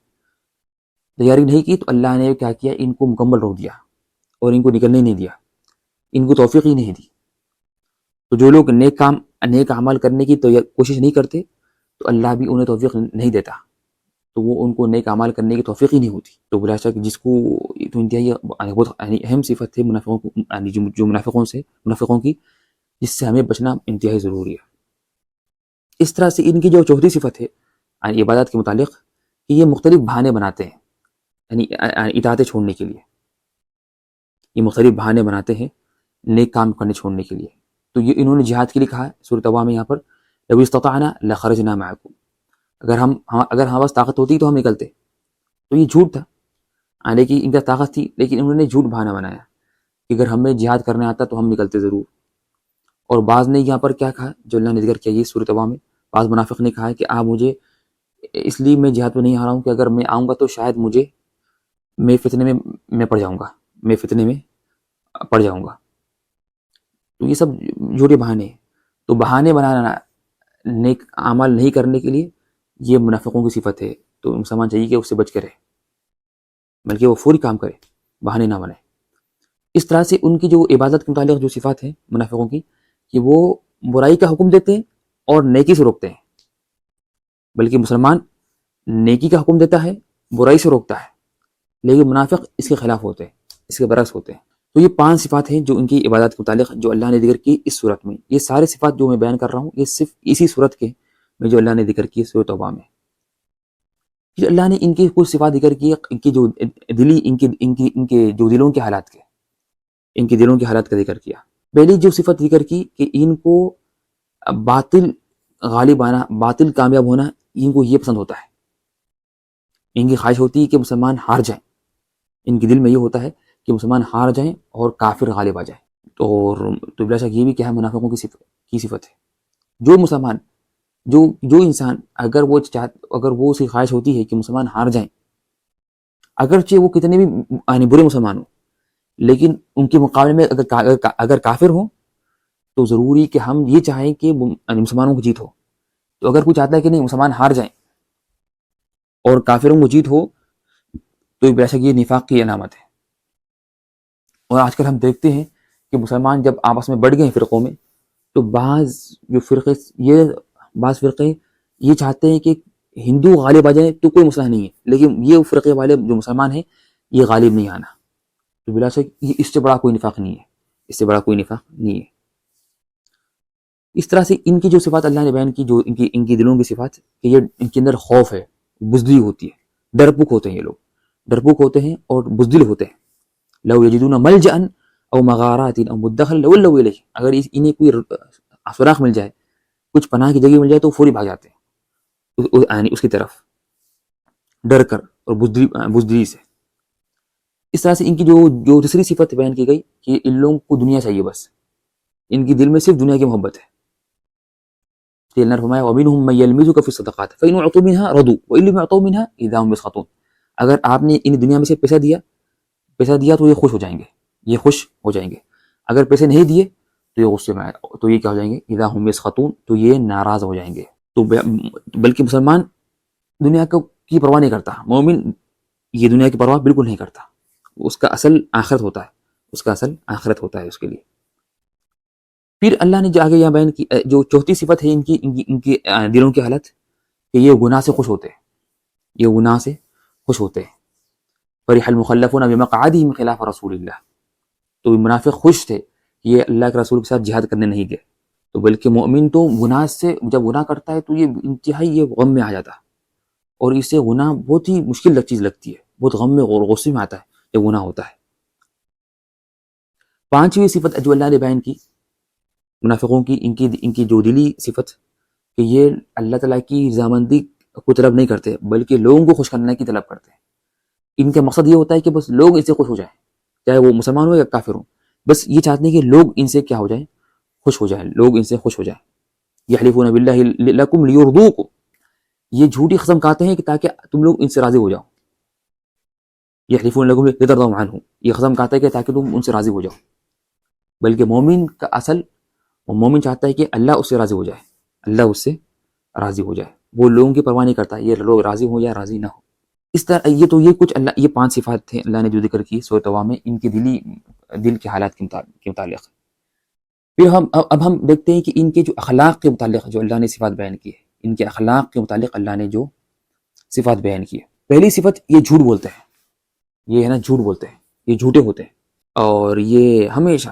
تیاری نہیں کی، تو اللہ نے کیا کیا، ان کو مکمل روک دیا اور ان کو نکلنے نہیں دیا، ان کو توفیق ہی نہیں دی. تو جو لوگ نیک اعمال کرنے کی کوشش نہیں کرتے تو اللہ بھی انہیں توفیق نہیں دیتا، تو وہ ان کو نیک اعمال کرنے کی توفیق ہی نہیں ہوتی. تو بلا شک جس کو تو انتہائی بہت اہم صفت ہے جو منافقوں کی، جس سے ہمیں بچنا انتہائی ضروری ہے. اس طرح سے ان کی جو چوتھی صفت ہے عبادات کے متعلق، کہ یہ مختلف بہانے بناتے ہیں یعنی اطاعتیں چھوڑنے کے لیے. یہ مختلف بہانے بناتے ہیں نیک کام کرنے چھوڑنے کے لیے. تو یہ انہوں نے جہاد کے لیے کہا ہے سورۃ توبہ میں یہاں پر، لو استطعنا لخرجنا معکم، اگر ہمارے پاس طاقت ہوتی تو ہم نکلتے. تو یہ جھوٹ تھا، لیکن ان کا طاقت تھی، لیکن انہوں نے جھوٹ بہانہ بنایا کہ اگر ہمیں جہاد کرنے آتا تو ہم نکلتے ضرور. اور بعض نے یہاں پر کیا کہا، جو اللہ نے ذکر کیا یہ سورۃ توبہ میں، بعض منافق نے کہا کہ آپ مجھے اس لیے میں جہاد میں نہیں آ رہا ہوں کہ اگر میں آؤں گا تو شاید میں فتنے میں پڑ جاؤں گا. تو یہ سب جھوٹے بہانے ہیں. تو بہانے بنانا نیک عمل نہیں کرنے کے لیے یہ منافقوں کی صفت ہے. تو مسلمان چاہیے کہ اس سے بچ کے رہے، بلکہ وہ فوری کام کرے، بہانے نہ بنائے. اس طرح سے ان کی جو عبادت کے متعلق جو صفات ہیں منافقوں کی، کہ وہ برائی کا حکم دیتے ہیں اور نیکی سے روکتے ہیں. بلکہ مسلمان نیکی کا حکم دیتا ہے، برائی سے روکتا ہے، لیکن منافق اس کے خلاف ہوتے ہیں، اس کے برعکس ہوتے ہیں. تو یہ 5 صفات ہیں جو ان کی عبادت کے متعلق جو اللہ نے ذکر کی اس صورت میں. یہ سارے صفات جو میں بیان کر رہا ہوں یہ صرف اسی صورت کے میں جو اللہ نے ذکر کی سورۃ توبہ میں. پھر اللہ نے ان کی کچھ صفات ذکر کی، ان کی جو ان کے جو دلوں کے حالات کا ذکر کیا. پہلی جو صفت ذکر کی کہ ان کو باطل غالب آنا، باطل کامیاب ہونا ان کو یہ پسند ہوتا ہے. ان کی خواہش ہوتی ہے کہ مسلمان ہار جائیں. ان کے دل میں یہ ہوتا ہے کہ مسلمان ہار جائیں اور کافر غالب آ جائیں. تو بلا شک یہ بھی کیا ہے، منافقوں کی صفت ہے. جو مسلمان جو انسان اگر وہ اس کی خواہش ہوتی ہے کہ مسلمان ہار جائیں، اگرچہ وہ کتنے بھی برے مسلمان ہوں، لیکن ان کے مقابلے میں اگر کافر ہوں تو ضروری کہ ہم یہ چاہیں کہ مسلمانوں کو جیت ہو. تو اگر کوئی چاہتا ہے کہ نہیں مسلمان ہار جائیں اور کافروں کو جیت ہو تو بلا شک یہ نفاق کی علامت ہے. اور آج کل ہم دیکھتے ہیں کہ مسلمان جب آپس میں بڑھ گئے ہیں فرقوں میں، تو بعض فرقے یہ چاہتے ہیں کہ ہندو غالب آ جائیں تو کوئی مسئلہ نہیں ہے، لیکن یہ فرقے والے جو مسلمان ہیں یہ غالب نہیں آنا. تو بلا شک اس سے بڑا کوئی نفاق نہیں ہے. اس طرح سے ان کی جو صفات اللہ نے بیان کی، جو ان کی دلوں کی صفات، کہ یہ ان کے اندر خوف ہے، بزدلی ہوتی ہے، ڈرپوک ہوتے ہیں. یہ لوگ ڈرپوک ہوتے ہیں اور بزدل ہوتے ہیں. لو یجدون ملجأ او مغارات او مدخلا لولوا الیہ، اگر انہیں کوئی سوراخ مل جائے، کچھ پناہ کی جگہ مل جائے تو فوری بھاگ جاتے ہیں اس کی طرف، ڈر کر اور بزدلی سے. اس طرح سے ان کی جو تیسری صفت بیان کی گئی کہ ان لوگوں کو دنیا چاہیے، بس ان کی دل میں صرف دنیا کی محبت ہے. کہ اللہ نے فرمایا وَمِنْهُمْ مَن يَلْمِزُكَ فِي الصَّدَقَاتِ فَإِنْ أُعْطُوا مِنْهَا رَضُوا وَإِنْ لَمْ يُعْطَوْا مِنْهَا إِذَا هُمْ يَسْخَطُونَ. اگر آپ نے ان دنیا میں سے پیسہ دیا تو یہ خوش ہو جائیں گے، اگر پیسے نہیں دیے تو یہ غصے میں تو یہ کیا ہو جائیں گے، اذا هم يسخطون، تو یہ ناراض ہو جائیں گے. تو بلکہ مسلمان دنیا کی پرواہ نہیں کرتا، مومن یہ دنیا کی پرواہ بالکل نہیں کرتا. اس کا اصل آخرت ہوتا ہے اس کے لیے. پھر اللہ نے جو آگے یہاں بیان کی جو چوتھی صفت ہے ان کی دلوں کی حالت کہ یہ گناہ سے خوش ہوتے ہیں، یہ گناہ سے خوش ہوتے ہیں. فرح المخلفون بمقعدهم خلاف رسول اللہ، تو منافق خوش تھے کہ یہ اللہ کے رسول کے ساتھ جہاد کرنے نہیں گئے. تو بلکہ مومن تو گناہ سے جب گناہ کرتا ہے تو یہ انتہائی یہ غم میں آ جاتا ہے، اور اسے گناہ بہت ہی مشکل چیز لگتی ہے، بہت غم میں اور غصے میں آتا ہے جب گناہ ہوتا ہے. پانچویں صفت جو اللہ نے بیان کی منافقوں کی، ان کی جو دلی صفت کہ یہ اللہ تعالیٰ کی رضامندی کو طلب نہیں کرتے بلکہ لوگوں کو خوش کرنے کی طلب کرتے ہیں. ان کا مقصد یہ ہوتا ہے کہ بس لوگ ان سے خوش ہو جائیں، چاہے وہ مسلمان ہو یا کافر ہو، بس یہ چاہتے ہیں کہ لوگ ان سے کیا ہو جائیں، خوش ہو جائیں، لوگ ان سے خوش ہو جائیں. یحلفون باللہ لکم لیرضوکم، یہ جھوٹی قسم کھاتے ہیں کہ تاکہ تم لوگ ان سے راضی ہو جاؤ. یحلفون لکم لترضوا عنہم، یہ قسم کھاتا ہے کہ تاکہ تم ان سے راضی ہو جاؤ. بلکہ مومن کا اصل، مومن چاہتا ہے کہ اللہ اس سے راضی ہو جائے، اللہ اس سے راضی ہو جائے، وہ لوگوں کی پرواہ نہیں کرتا یہ لوگ راضی ہوں یا راضی نہ ہو. اس طرح یہ کچھ اللہ، یہ 5 صفات تھے اللہ نے جو ذکر کی سورۃ توبہ میں ان کی دل کے حالات کے متعلق. پھر اب ہم دیکھتے ہیں کہ ان کے جو اخلاق کے متعلق جو اللہ نے صفات بیان کی ہے، ان کے اخلاق کے متعلق اللہ نے جو صفات بیان کی ہے. پہلی صفت یہ جھوٹ بولتے ہیں، یہ ہے نا جھوٹ بولتے ہیں، یہ جھوٹے ہوتے ہیں، اور یہ ہمیشہ.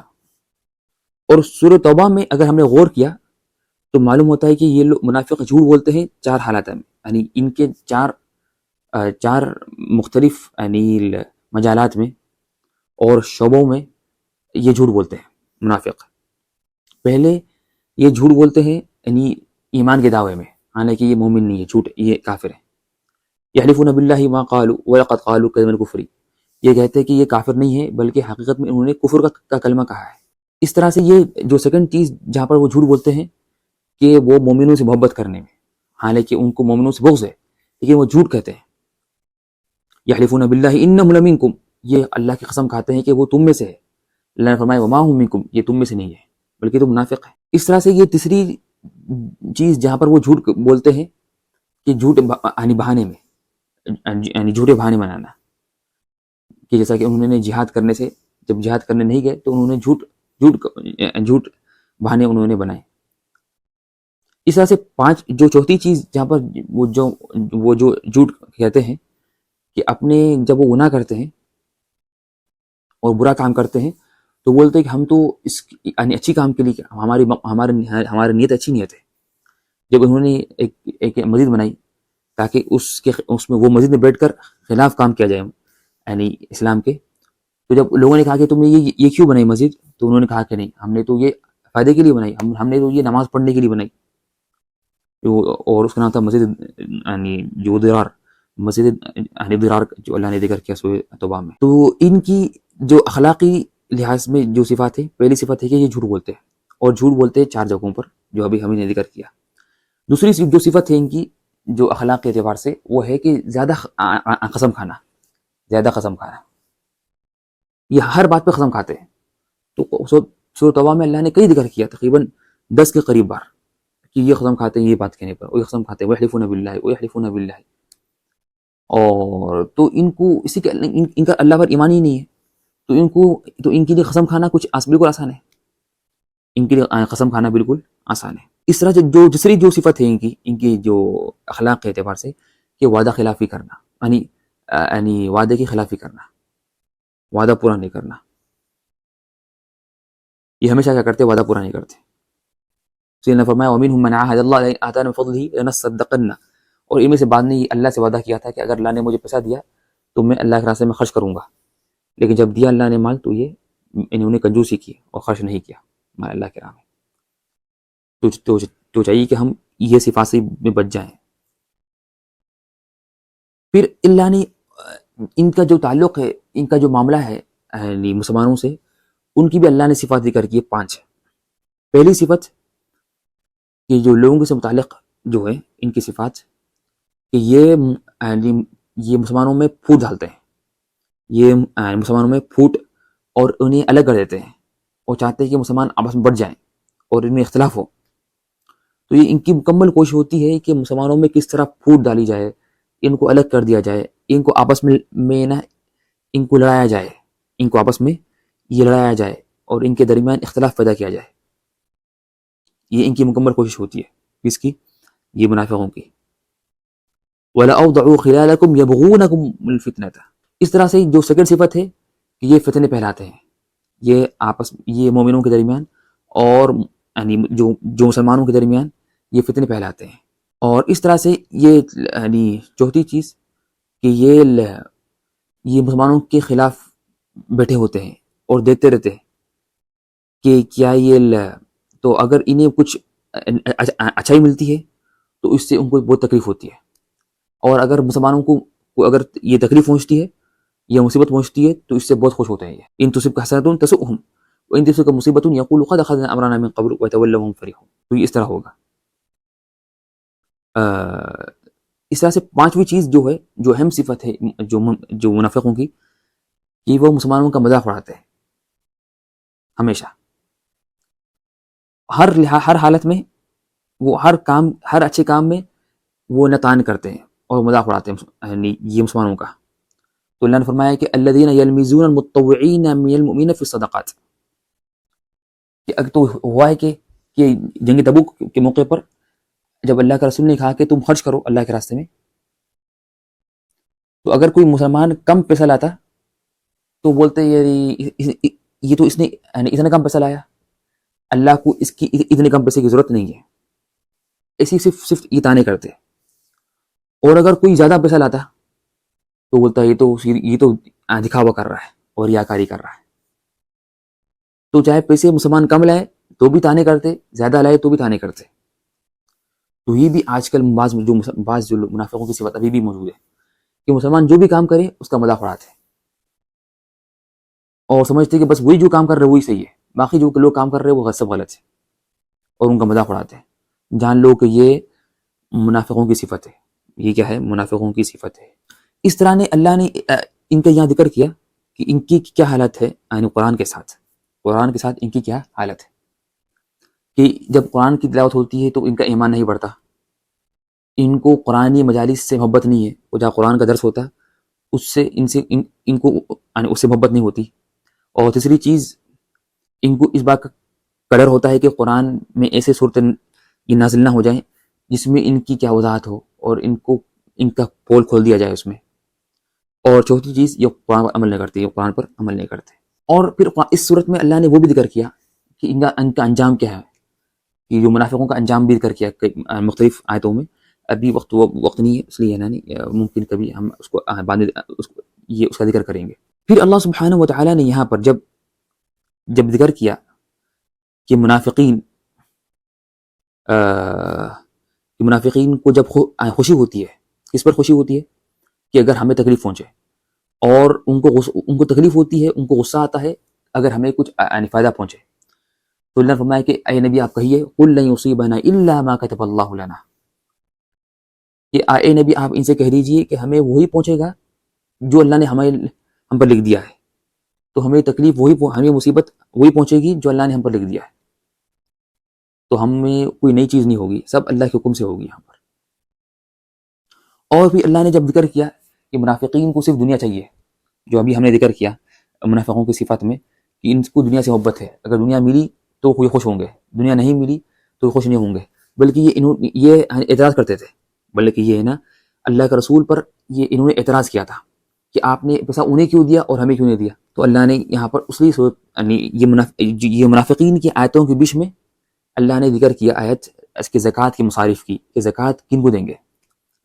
اور سورۃ توبہ میں اگر ہم نے غور کیا تو معلوم ہوتا ہے کہ یہ لوگ منافق جھوٹ بولتے ہیں 4 حالات میں، یعنی ان کے 4 مختلف یعنی مجالات میں اور شعبوں میں یہ جھوٹ بولتے ہیں منافق. پہلے یہ جھوٹ بولتے ہیں یعنی ایمان کے دعوے میں، حالانکہ یہ مومن نہیں ہے، جھوٹ، یہ کافر ہے. یحلفون باللہ ما قالوا ولقد قالوا کلمۃ الکفر، یہ کہتے ہیں کہ یہ کافر نہیں ہے بلکہ حقیقت میں انہوں نے کفر کا کلمہ کہا ہے. اس طرح سے یہ جو سیکنڈ چیز جہاں پر وہ جھوٹ بولتے ہیں کہ وہ مومنوں سے محبت کرنے میں، حالانکہ ان کو مومنوں سے بغض ہے لیکن وہ جھوٹ کہتے ہیں. یحلفون باللہ انہم لمنکم، یہ اللہ کی قسم کھاتے ہیں کہ وہ تم میں سے ہے. اللہ نے فرمایا وما ہم منکم، یہ تم میں سے نہیں ہے بلکہ تو منافق ہے. اس طرح سے یہ تیسری چیز جہاں پر وہ جھوٹ بولتے ہیں کہ جھوٹ یعنی بہانے میں، یعنی جھوٹے بہانے بنانا، کہ جیسا کہ انہوں نے جہاد کرنے سے، جب جہاد کرنے نہیں گئے تو انہوں نے جھوٹ بہانے انہوں نے بنائے. اس طرح سے 5 جو چوتھی چیز جہاں پر وہ جو جھوٹ کہتے ہیں کہ اپنے جب وہ گناہ کرتے ہیں اور برا کام کرتے ہیں تو بولتے ہیں کہ ہم تو اس یعنی اچھی کام کے لیے، ہماری نیت اچھی نیت ہے. جب انہوں نے ایک مسجد بنائی تاکہ اس میں وہ مسجد میں بیٹھ کر خلاف کام کیا جائے یعنی اسلام کے، تو جب لوگوں نے کہا کہ تم نے یہ کیوں بنائی مسجد، تو انہوں نے کہا کہ نہیں، ہم نے تو یہ فائدے کے لیے بنائی، ہم نے تو یہ نماز پڑھنے کے لیے بنائی. اور اس کا نام تھا مسجد یعنی جو درار، مسجد یعنی درار جو اللہ نے ذکر کیا سورۃ توبہ میں. تو ان کی جو اخلاقی لحاظ میں جو صفات ہے، پہلی صفت ہے کہ یہ جھوٹ بولتے ہیں، اور جھوٹ بولتے ہیں 4 جگہوں پر جو ابھی ہم نے ذکر کیا. دوسری جو صفت ہے ان کی جو اخلاق کے اعتبار سے، وہ ہے کہ زیادہ قسم کھانا، زیادہ قسم کھانا، یہ ہر بات پہ قسم کھاتے ہیں. تو سورۃ توبہ میں اللہ نے کئی ذکر کیا، تقریباً 10 کے قریب بار، کہ یہ قسم کھاتے ہیں یہ بات کہنے پر، وہ قسم کھاتے ہیں ویحلفون باللہ ویحلفون باللہ. اور تو ان کو اسی کے ان کا اللہ پر ایمان ہی نہیں ہے، تو ان کے لیے قسم کھانا کچھ بالکل آسان ہے، ان کے لیے قسم کھانا بالکل آسان ہے. اس طرح سے جو دوسری جو صفت ہے ان کی جو اخلاق کے اعتبار سے کہ وعدہ خلافی کرنا، یعنی وعدے کی خلافی کرنا، وعدہ پورا نہیں کرنا. یہ ہمیشہ کیا کرتے، وعدہ پورا نہیں کرتے. سیدنا نے فرمایا وَمِنْهُمْ مَنْ عَاهَدَ اللَّهَ لَئِنْ آتَانَا مِنْ فَضْلِهِ لَنَصَّدَّقَنَّ، اور ان میں سے بعد نے اللہ سے وعدہ کیا تھا کہ اگر اللہ نے مجھے پیسہ دیا تو میں اللہ کے راستے میں خرچ کروں گا، لیکن جب دیا اللہ نے مال تو یہ انہوں نے کنجوسی کی اور خرچ نہیں کیا مال اللہ کے راہ میں. تو چاہیے کہ ہم یہ صفات میں بچ جائیں. پھر اللہ نے ان کا جو تعلق ہے، ان کا جو معاملہ ہے یعنی مسلمانوں سے، ان کی بھی اللہ نے صفات ذکر کی ہے 5. پہلی صفت کہ جو لوگوں سے متعلق جو ہے ان کی صفات کہ یہ مسلمانوں میں پھوٹ ڈالتے ہیں، یہ مسلمانوں میں پھوٹ اور انہیں الگ کر دیتے ہیں، اور چاہتے ہیں کہ مسلمان آپس میں بٹ جائیں اور ان میں اختلاف ہو. تو یہ ان کی مکمل کوشش ہوتی ہے کہ مسلمانوں میں کس طرح پھوٹ ڈالی جائے، ان کو الگ کر دیا جائے، ان کو آپس میں نا ان کو لڑایا جائے، ان کو آپس میں یہ لڑایا جائے اور ان کے درمیان اختلاف پیدا کیا جائے. یہ ان کی مکمل کوشش ہوتی ہے. کس کی؟ یہ منافقوں کی. وَلَأَوْضَعُوا خِلَالَكُمْ يَبْغُونَكُمُ الْفِتْنَةَ. اس طرح سے جو سیکنڈ صفت ہے کہ یہ فتنے پھیلاتے ہیں، یہ مومنوں کے درمیان اور یعنی جو مسلمانوں کے درمیان یہ فتنے پھیلاتے ہیں. اور اس طرح سے یہ یعنی چوتھی چیز کہ یہ مسلمانوں کے خلاف بیٹھے ہوتے ہیں اور دیکھتے رہتے ہیں کہ کیا یہ تو اگر انہیں کچھ اچھائی ملتی ہے تو اس سے ان کو بہت تکلیف ہوتی ہے، اور اگر مسلمانوں کو اگر یہ تکلیف پہنچتی ہے یا مصیبت پہنچتی ہے تو اس سے بہت خوش ہوتے ہیں. ان تصبک حسنۃ تسؤہم وان تصبک مصیبۃ یقولوا قد اخذنا امرنا من قبل وتولوا وهم فرحون. تو یہ اس طرح ہوگا. اس طرح سے پانچویں چیز جو ہے، جو اہم صفت ہے جو منافقوں کی، کہ وہ مسلمانوں کا مذاق اڑاتے ہیں ہمیشہ، ہر حالت میں. وہ ہر اچھے کام میں وہ نتان کرتے ہیں اور مذاق اڑاتے ہیں یعنی یہ مسلمانوں کا. تو اللہ نے فرمایا کہ الذین یلمزون المتطوعین من المؤمنین فی الصدقات، کہ اگر تو ہوا ہے کہ جنگ تبوک کے موقع پر جب اللہ کے رسول نے کہا کہ تم خرچ کرو اللہ کے راستے میں، تو اگر کوئی مسلمان کم پیسہ لاتا تو بولتے یہ تو اس نے اتنا کم پیسہ لایا، اللہ کو اس کی اتنے کم پیسے کی ضرورت نہیں ہے. ایسی صرف یہ تانے کرتے. اور اگر کوئی زیادہ پیسہ لاتا تو بولتا یہ تو دکھاوا کر رہا ہے اور ریاکاری کر رہا ہے. تو چاہے پیسے مسلمان کم لائے تو بھی تانے کرتے، زیادہ لائے تو بھی تانے کرتے. تو یہ بھی آج کل بعض جو منافقوں کی صفت ابھی بھی موجود ہے کہ مسلمان جو بھی کام کرے اس کا مذاق اڑاتے ہیں اور سمجھتے کہ بس وہی جو کام کر رہے وہی صحیح ہے، باقی جو لوگ کام کر رہے وہ سب غلط ہے اور ان کا مذاق اڑاتے ہیں. جان لو کہ یہ منافقوں کی صفت ہے. یہ کیا ہے؟ منافقوں کی صفت ہے. اس طرح نے اللہ نے ان کا یہاں ذکر کیا کہ ان کی کیا حالت ہے، یعنی قرآن کے ساتھ ان کی کیا حالت ہے کہ جب قرآن کی تلاوت ہوتی ہے تو ان کا ایمان نہیں بڑھتا، ان کو قرآنی مجالس سے محبت نہیں ہے، وہ جہاں قرآن کا درس ہوتا اس سے ان کو اس سے محبت نہیں ہوتی. اور تیسری چیز، ان کو اس بات کا ڈر ہوتا ہے کہ قرآن میں ایسے صورتیں نازل نہ ہو جائیں جس میں ان کی کیا وضاحت ہو اور ان کا پول کھول دیا جائے اس میں. اور چوتھی چیز، یہ قرآن پر عمل نہیں کرتے. اور پھر اس صورت میں اللہ نے وہ بھی ذکر کیا کہ ان کا انجام کیا ہے، کہ جو منافقوں کا انجام بھی ذکر کیا مختلف آیتوں میں. ابھی وقت نہیں ہے اس لیے ممکن کبھی ہم اس کو بعد میں اس کا ذکر کریں گے. پھر اللہ سبحانہ و تعالیٰ نے یہاں پر جب ذکر کیا کہ منافقین کو جب خوشی ہوتی ہے، کس پر خوشی ہوتی ہے؟ کہ اگر ہمیں تکلیف پہنچے، اور ان کو تکلیف ہوتی ہے، ان کو غصہ آتا ہے اگر ہمیں کچھ فائدہ پہنچے. تو اللہ نے فرمایا کہ اے نبی آپ کہیے قل لن یصیبنا الا ما كتب اللہ لنا، کہ اے نبی آپ ان سے کہہ دیجئے کہ ہمیں وہی پہنچے گا جو اللہ نے ہم پر لکھ دیا ہے. تو ہمیں تکلیف ہمیں مصیبت وہی پہنچے گی جو اللہ نے ہم پر لکھ دیا ہے. تو ہمیں کوئی نئی چیز نہیں ہوگی، سب اللہ کے حکم سے ہوگی یہاں پر. اور پھر اللہ نے جب ذکر کیا کہ منافقین کو صرف دنیا چاہیے، جو ابھی ہم نے ذکر کیا منافقوں کی صفات میں کہ ان کو دنیا سے محبت ہے، اگر دنیا ملی تو کوئی خوش ہوں گے، دنیا نہیں ملی تو خوش نہیں ہوں گے. بلکہ یہ اعتراض کرتے تھے، بلکہ یہ ہے نا اللہ کے رسول پر انہوں نے اعتراض کیا تھا کہ آپ نے پیسہ انہیں کیوں دیا اور ہمیں کیوں نہیں دیا. تو اللہ نے یہاں پر اس لیے یہ منافقین کی آیتوں کے بیچ میں اللہ نے ذکر کیا آیت اس کے زکوٰۃ کے مصارف کی، کہ زکوٰۃ کن کو دیں گے.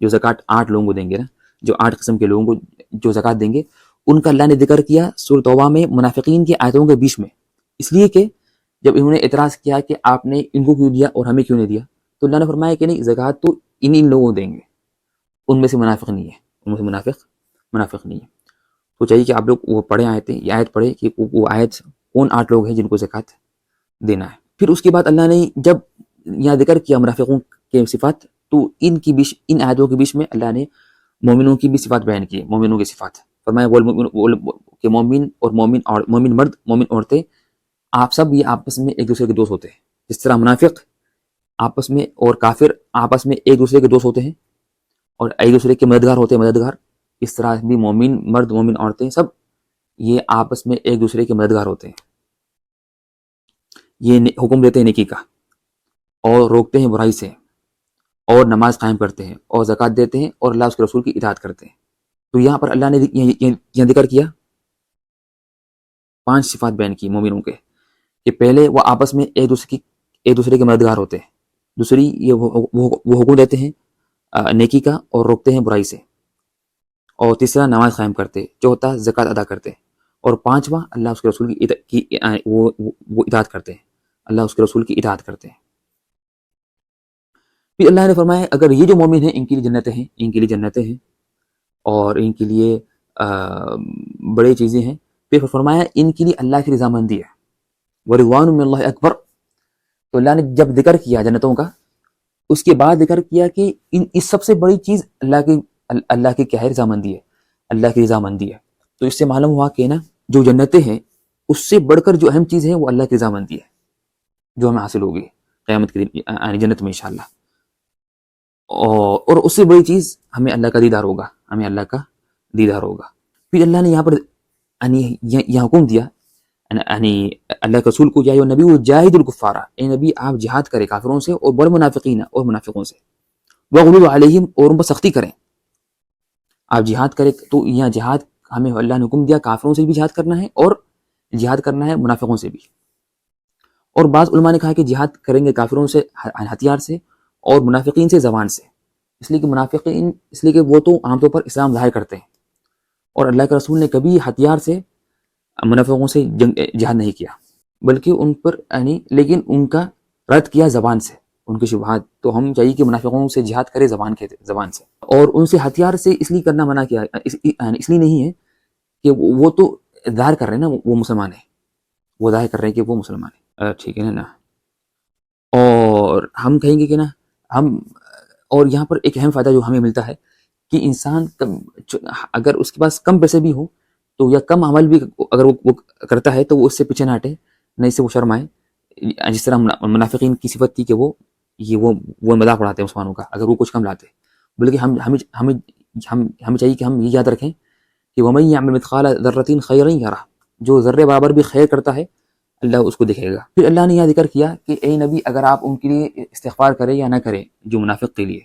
جو زکوٰۃ 8 لوگوں کو دیں گے نا، جو 8 قسم کے لوگوں کو جو زکوٰۃ دیں گے، ان کا اللہ نے ذکر کیا سورۃ توبہ میں منافقین کی آیتوں کے بیچ میں. اس لیے کہ جب انہوں نے اعتراض کیا کہ آپ نے ان کو کیوں دیا اور ہمیں کیوں نہیں دیا، تو اللہ نے فرمایا کہ نہیں، زکوٰۃ تو ان لوگوں کو دیں گے، ان میں سے منافق نہیں ہے، ان میں سے منافق نہیں ہے. تو چاہیے کہ آپ لوگ وہ پڑھیں آیتیں، یہ آیت پڑھیں کہ وہ آیت کون 8 لوگ ہیں جن کو زکوٰۃ دینا ہے. پھر اس کے بعد اللہ نے جب یہاں ذکر کیا منافقوں کے صفات، تو ان آیتوں کے بیچ میں اللہ نے مومنوں کی بھی صفات بیان کی. مومنوں کی صفات فرمایا کہ مومن مرد مومن عورتیں آپ سب یہ آپس میں ایک دوسرے کے دوست ہوتے ہیں. جس طرح منافق آپس میں اور کافر آپس میں ایک دوسرے کے دوست ہوتے ہیں اور ایک دوسرے کے مددگار، اس طرح بھی مومن مرد مومن عورتیں سب یہ آپس میں ایک دوسرے کے مددگار ہوتے ہیں. یہ حکم دیتے ہیں نیکی کا. اور روکتے ہیں برائی سے اور نماز قائم کرتے ہیں اور زکوٰۃ دیتے ہیں اور اللہ اس کے رسول کی اطاعت کرتے ہیں. تو یہاں پر اللہ نے یہ ذکر کیا 5 صفات بیان کی مومنوں کے کہ پہلے وہ آپس میں ایک دوسرے کے مددگار ہوتے ہیں. دوسری یہ وہ حکم دیتے ہیں نیکی کا اور روکتے ہیں برائی سے. اور تیسرا نماز قائم کرتے. چوتھا زکوٰۃ ادا کرتے. اور پانچواں اللہ اس کے رسول کی وہ اطاعت کرتے ہیں. اللہ اس کے رسول کی اطاعت کرتے ہیں. پھر اللہ نے فرمایا اگر یہ جو مومن ہیں ان کے لیے جنتیں ہیں اور ان کے لیے بڑی چیزیں ہیں. پھر فرمایا ان کے لیے اللہ کی رضامندی ہے. ورضوان من اللہ اکبر. تو اللہ نے جب ذکر کیا جنتوں کا اس کے بعد ذکر کیا کہ اس سب سے بڑی چیز اللہ کی کیا ہے؟ رضامندی ہے. اللہ کی رضامندی ہے. تو اس سے معلوم ہوا کہ نا جو جنتیں ہیں اس سے بڑھ کر جو اہم چیز ہے وہ اللہ کی رضامندی ہے جو ہمیں حاصل ہوگی قیامت کے دن جنت میں انشاءاللہ. اور اس سے بڑی چیز ہمیں اللہ کا دیدار ہوگا. پھر اللہ نے یہاں پر یہ حکم دیا اللہ کے رسول کو یا نبی جاہد الکفارہ. اے نبی آپ جہاد کریں کافروں سے اور والمنافقین اور منافقوں سے. وغلظ علیہم اور ان پر سختی کریں. آپ جہاد کریں تو یہاں جہاد ہمیں اللہ نے حکم دیا کافروں سے بھی جہاد کرنا ہے اور جہاد کرنا ہے منافقوں سے بھی. اور بعض علماء نے کہا کہ جہاد کریں گے کافروں سے ہتھیار سے اور منافقین سے زبان سے. اس لیے کہ وہ تو عام طور پر اسلام ظاہر کرتے ہیں اور اللہ کے رسول نے کبھی ہتھیار سے منافقوں سے جہاد نہیں کیا بلکہ ان پر لیکن ان کا رد کیا زبان سے ان کی شبہات. تو ہم چاہیے کہ منافقوں سے جہاد کرے زبان سے. اور ان سے ہتھیار سے اس لیے کرنا منع کیا اس لیے نہیں ہے کہ وہ تو ظاہر کر رہے ہیں نا وہ مسلمان ہے. وہ ظاہر کر رہے ہیں کہ وہ مسلمان ہے. ٹھیک ہے نا. اور ہم کہیں گے کہ نا ہم اور یہاں پر ایک اہم فائدہ جو ہمیں ملتا ہے کہ انسان اگر اس کے پاس کم پیسے بھی ہو تو یا کم عمل بھی اگر وہ کرتا ہے تو وہ اس سے پیچھے نہ ہٹے نہ اس سے وہ شرمائے. جس طرح منافقین کی صفت تھی کہ وہ مذاق اڑاتے ہیں مسلمانوں کا اگر وہ کچھ کم لاتے. بلکہ ہمیں چاہیے کہ ہم یہ یاد رکھیں کہ وَمَن يَعْمَلْ مِثْقَالَ ذَرَّةٍ خَيْرًا يَرَهُ. جو ذرے برابر بھی خیر کرتا ہے اللہ اس کو دکھے گا. پھر اللہ نے یہ ذکر کیا کہ اے نبی اگر آپ ان کے لیے استغفار کریں یا نہ کریں جو منافق کے لیے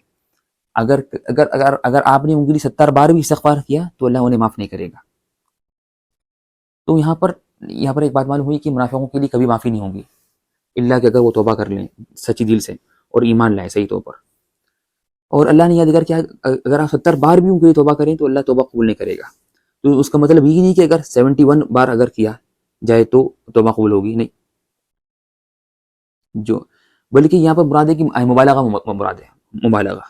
اگر آپ نے ان کے لیے 70 بار بھی استغفار کیا تو اللہ انہیں معاف نہیں کرے گا. تو یہاں پر ایک بات معلوم ہوئی کہ منافقوں کے لیے کبھی معافی نہیں ہوگی الا کہ اگر وہ توبہ کر لیں سچی دل سے اور ایمان لائیں صحیح طور پر. اور اللہ نے یہ ذکر کیا اگر آپ 70 بار بھی ان کے لیے توبہ کریں تو اللہ توبہ قبول نہیں کرے گا. تو اس کا مطلب یہ نہیں کہ اگر 71 بار اگر کیا جائے تو توبہ قبول ہوگی نہیں بلکہ یہاں پر مراد ہے کہ مبالغہ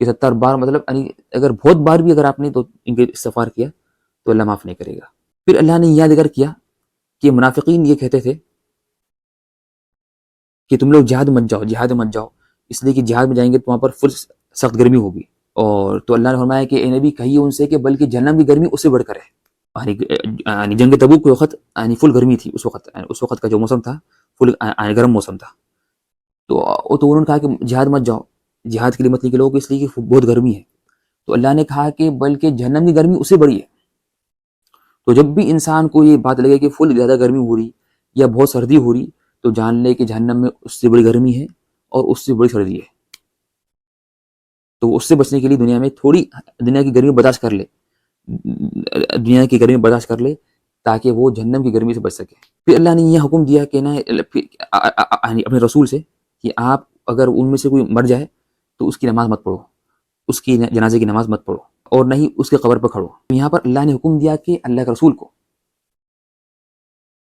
کہ 70 بار مطلب اگر بہت بار بھی اگر آپ نے تو ان کے استغفار کیا تو اللہ معاف نہیں کرے گا. پھر اللہ نے یہ ذکر کیا کہ منافقین یہ کہتے تھے کہ تم لوگ جہاد مت جاؤ اس لیے کہ جہاد میں جائیں گے تو وہاں پر فل سخت گرمی ہوگی. اور تو اللہ نے فرمایا کہ اے نبی کہیے ان سے کہ بلکہ جہنم کی گرمی اس سے بڑھ کر ہے. جنگ تبوک کے وقت فل گرمی تھی اس وقت کا جو موسم تھا فل گرم موسم تھا. تو انہوں نے کہا کہ جہاد مت جاؤ جہاد کے لیے مت نکلو اس لیے کہ بہت گرمی ہے. تو اللہ نے کہا کہ بلکہ جہنم کی گرمی اس سے بڑی ہے. تو جب بھی انسان کو یہ بات لگے کہ فل زیادہ گرمی ہو رہی یا بہت سردی ہو رہی تو جان لے کہ جہنم میں اس سے بڑی گرمی ہے اور اس سے بڑی سردی ہے. تو اس سے بچنے کے لیے دنیا میں تھوڑی دنیا کی گرمی برداشت کر لے تاکہ وہ جہنم کی گرمی سے بچ سکے. پھر اللہ نے یہ حکم دیا کہ نا اپنے رسول سے کہ آپ اگر ان میں سے کوئی مر جائے تو اس کی نماز مت پڑھو اس کی جنازے کی نماز مت پڑھو اور نہ ہی اس کے قبر پر کھڑو. یہاں پر اللہ نے حکم دیا کہ اللہ کے رسول کو.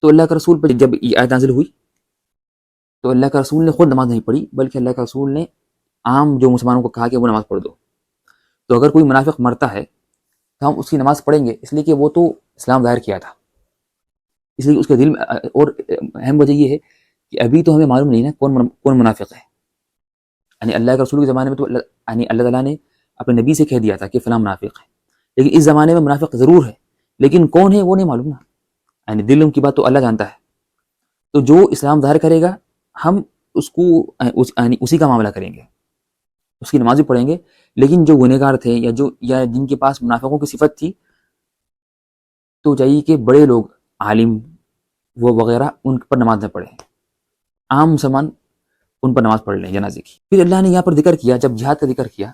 تو اللہ کے رسول پر جب یہ آیت نازل ہوئی تو اللہ کا رسول نے خود نماز نہیں پڑھی بلکہ اللہ کا رسول نے عام جو مسلمانوں کو کہا کہ وہ نماز پڑھ دو. تو اگر کوئی منافق مرتا ہے تو ہم اس کی نماز پڑھیں گے اس لیے کہ وہ تو اسلام ظاہر کیا تھا. اس لیے اس کے دل میں اور اہم وجہ یہ ہے کہ ابھی تو ہمیں معلوم نہیں نا کون منافق ہے. اللہ کے رسول کے زمانے میں تو اللہ تعالیٰ نے اپنے نبی سے کہہ دیا تھا کہ فلاں منافق ہے. لیکن اس زمانے میں منافق ضرور ہے لیکن کون ہے وہ نہیں معلوم نا. دل کی بات تو اللہ جانتا ہے. تو جو اسلام ظاہر کرے گا ہم اس کو اسی کا معاملہ کریں گے اس کی نماز بھی پڑھیں گے. لیکن جو گنہگار تھے یا جن کے پاس منافقوں کی صفت تھی تو چاہیے کہ بڑے لوگ عالم وہ وغیرہ ان پر نماز نہ پڑھیں. عام مسلمان ان پر نماز پڑھ لیں جنازے کی. پھر اللہ نے یہاں پر ذکر کیا، جب جہاد کا ذکر کیا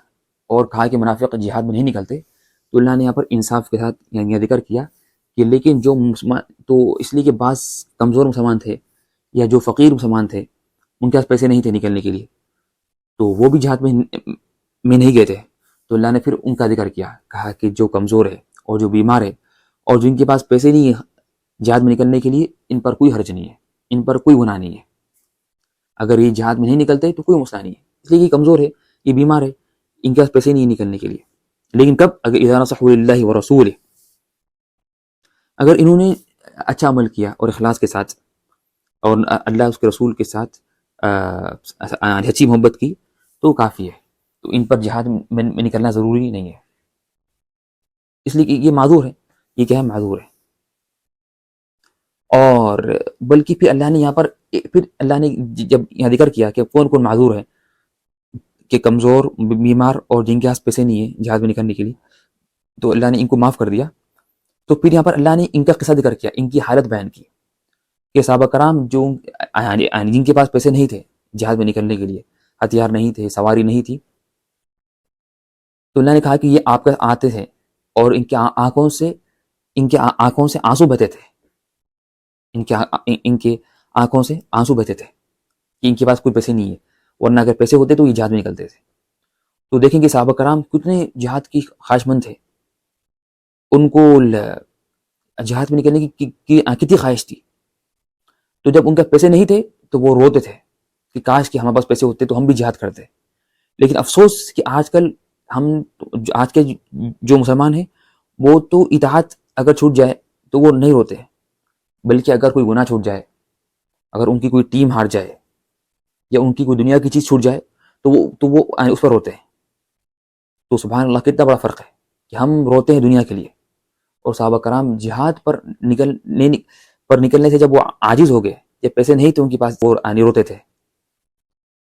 اور کہا کہ منافق جہاد میں نہیں نکلتے، تو اللہ نے یہاں پر انصاف کے ساتھ یہ ذکر کیا کہ لیکن جو مسلمان، تو اس لیے کہ بعض کمزور مسلمان تھے یا جو فقیر مسلمان تھے ان کے پاس پیسے نہیں تھے نکلنے کے لیے، تو وہ بھی جہاد میں نہیں گئے تھے. تو اللہ نے پھر ان کا ذکر کیا، کہا کہ جو کمزور ہے اور جو بیمار ہے اور جن کے پاس پیسے نہیں ہے جہاد میں نکلنے کے لیے، ان پر کوئی حرج نہیں ہے، ان پر کوئی گناہ نہیں ہے. اگر یہ جہاد میں نہیں نکلتے تو کوئی مسئلہ نہیں ہے، اس لیے یہ کمزور ہے، یہ بیمار ہے، ان کے پاس پیسے نہیں نکلنے کے لیے. لیکن کب؟ اگر اذا نصحوا للہ ورسولہ، اگر انہوں نے اچھا عمل کیا اور اخلاص کے ساتھ اور اللہ اس کے رسول کے ساتھ سچی محبت کی تو کافی ہے. تو ان پر جہاد میں نکلنا ضروری نہیں ہے، اس لیے کہ یہ معذور ہے. یہ کیا ہے؟ معذور ہے. اور بلکہ پھر اللہ نے یہاں پر جب یہاں ذکر کیا کہ کون کون معذور ہے، کہ کمزور، بیمار اور جن کے پاس پیسے نہیں ہے جہاد میں نکلنے کے لیے، تو اللہ نے ان کو معاف کر دیا. تو پھر یہاں پر اللہ نے ان کا قصہ ذکر کیا، ان کی حالت بیان کی کہ صحابہ کرام جن کے پاس پیسے نہیں تھے جہاد میں نکلنے کے لیے، ہتھیار نہیں تھے، سواری نہیں تھی، تو اللہ نے کہا کہ یہ آپ کے آتے تھے اور ان کے آنکھوں سے آنسو بہتے تھے، ان کے آنکھوں سے آنسو بہتے تھے کہ ان کے پاس کوئی پیسے نہیں ہے، ورنہ اگر پیسے ہوتے تو یہ جہاد میں نکلتے تھے. تو دیکھیں کہ صحابہ کرام کتنے جہاد کی خواہش مند تھے، ان کو جہاد میں نکلنے کی کتنی خواہش تھی. تو جب ان کے پیسے نہیں تھے تو وہ روتے تھے کہ کاش کہ ہمارے پاس پیسے ہوتے تو ہم بھی جہاد کرتے. لیکن افسوس کہ آج کے جو مسلمان ہیں وہ تو اطاعت اگر چھوٹ جائے تو وہ نہیں روتے، بلکہ اگر کوئی گناہ چھوٹ جائے، اگر ان کی کوئی ٹیم ہار جائے یا ان کی کوئی دنیا کی چیز چھوٹ جائے تو وہ اس پر روتے ہیں. تو سبحان اللہ کتنا بڑا فرق ہے کہ ہم روتے ہیں دنیا کے لیے، اور صحابہ کرام جہاد پر نکلنے سے جب وہ عاجز ہو گئے، جب پیسے نہیں تھے ان کے پاس، وہ روتے تھے.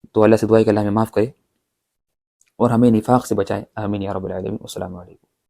تو اللہ سے دعا ہے کہ اللہ ہمیں معاف کرے اور ہمیں نفاق سے بچائے. آمین یا رب العالمین. السلام علیکم.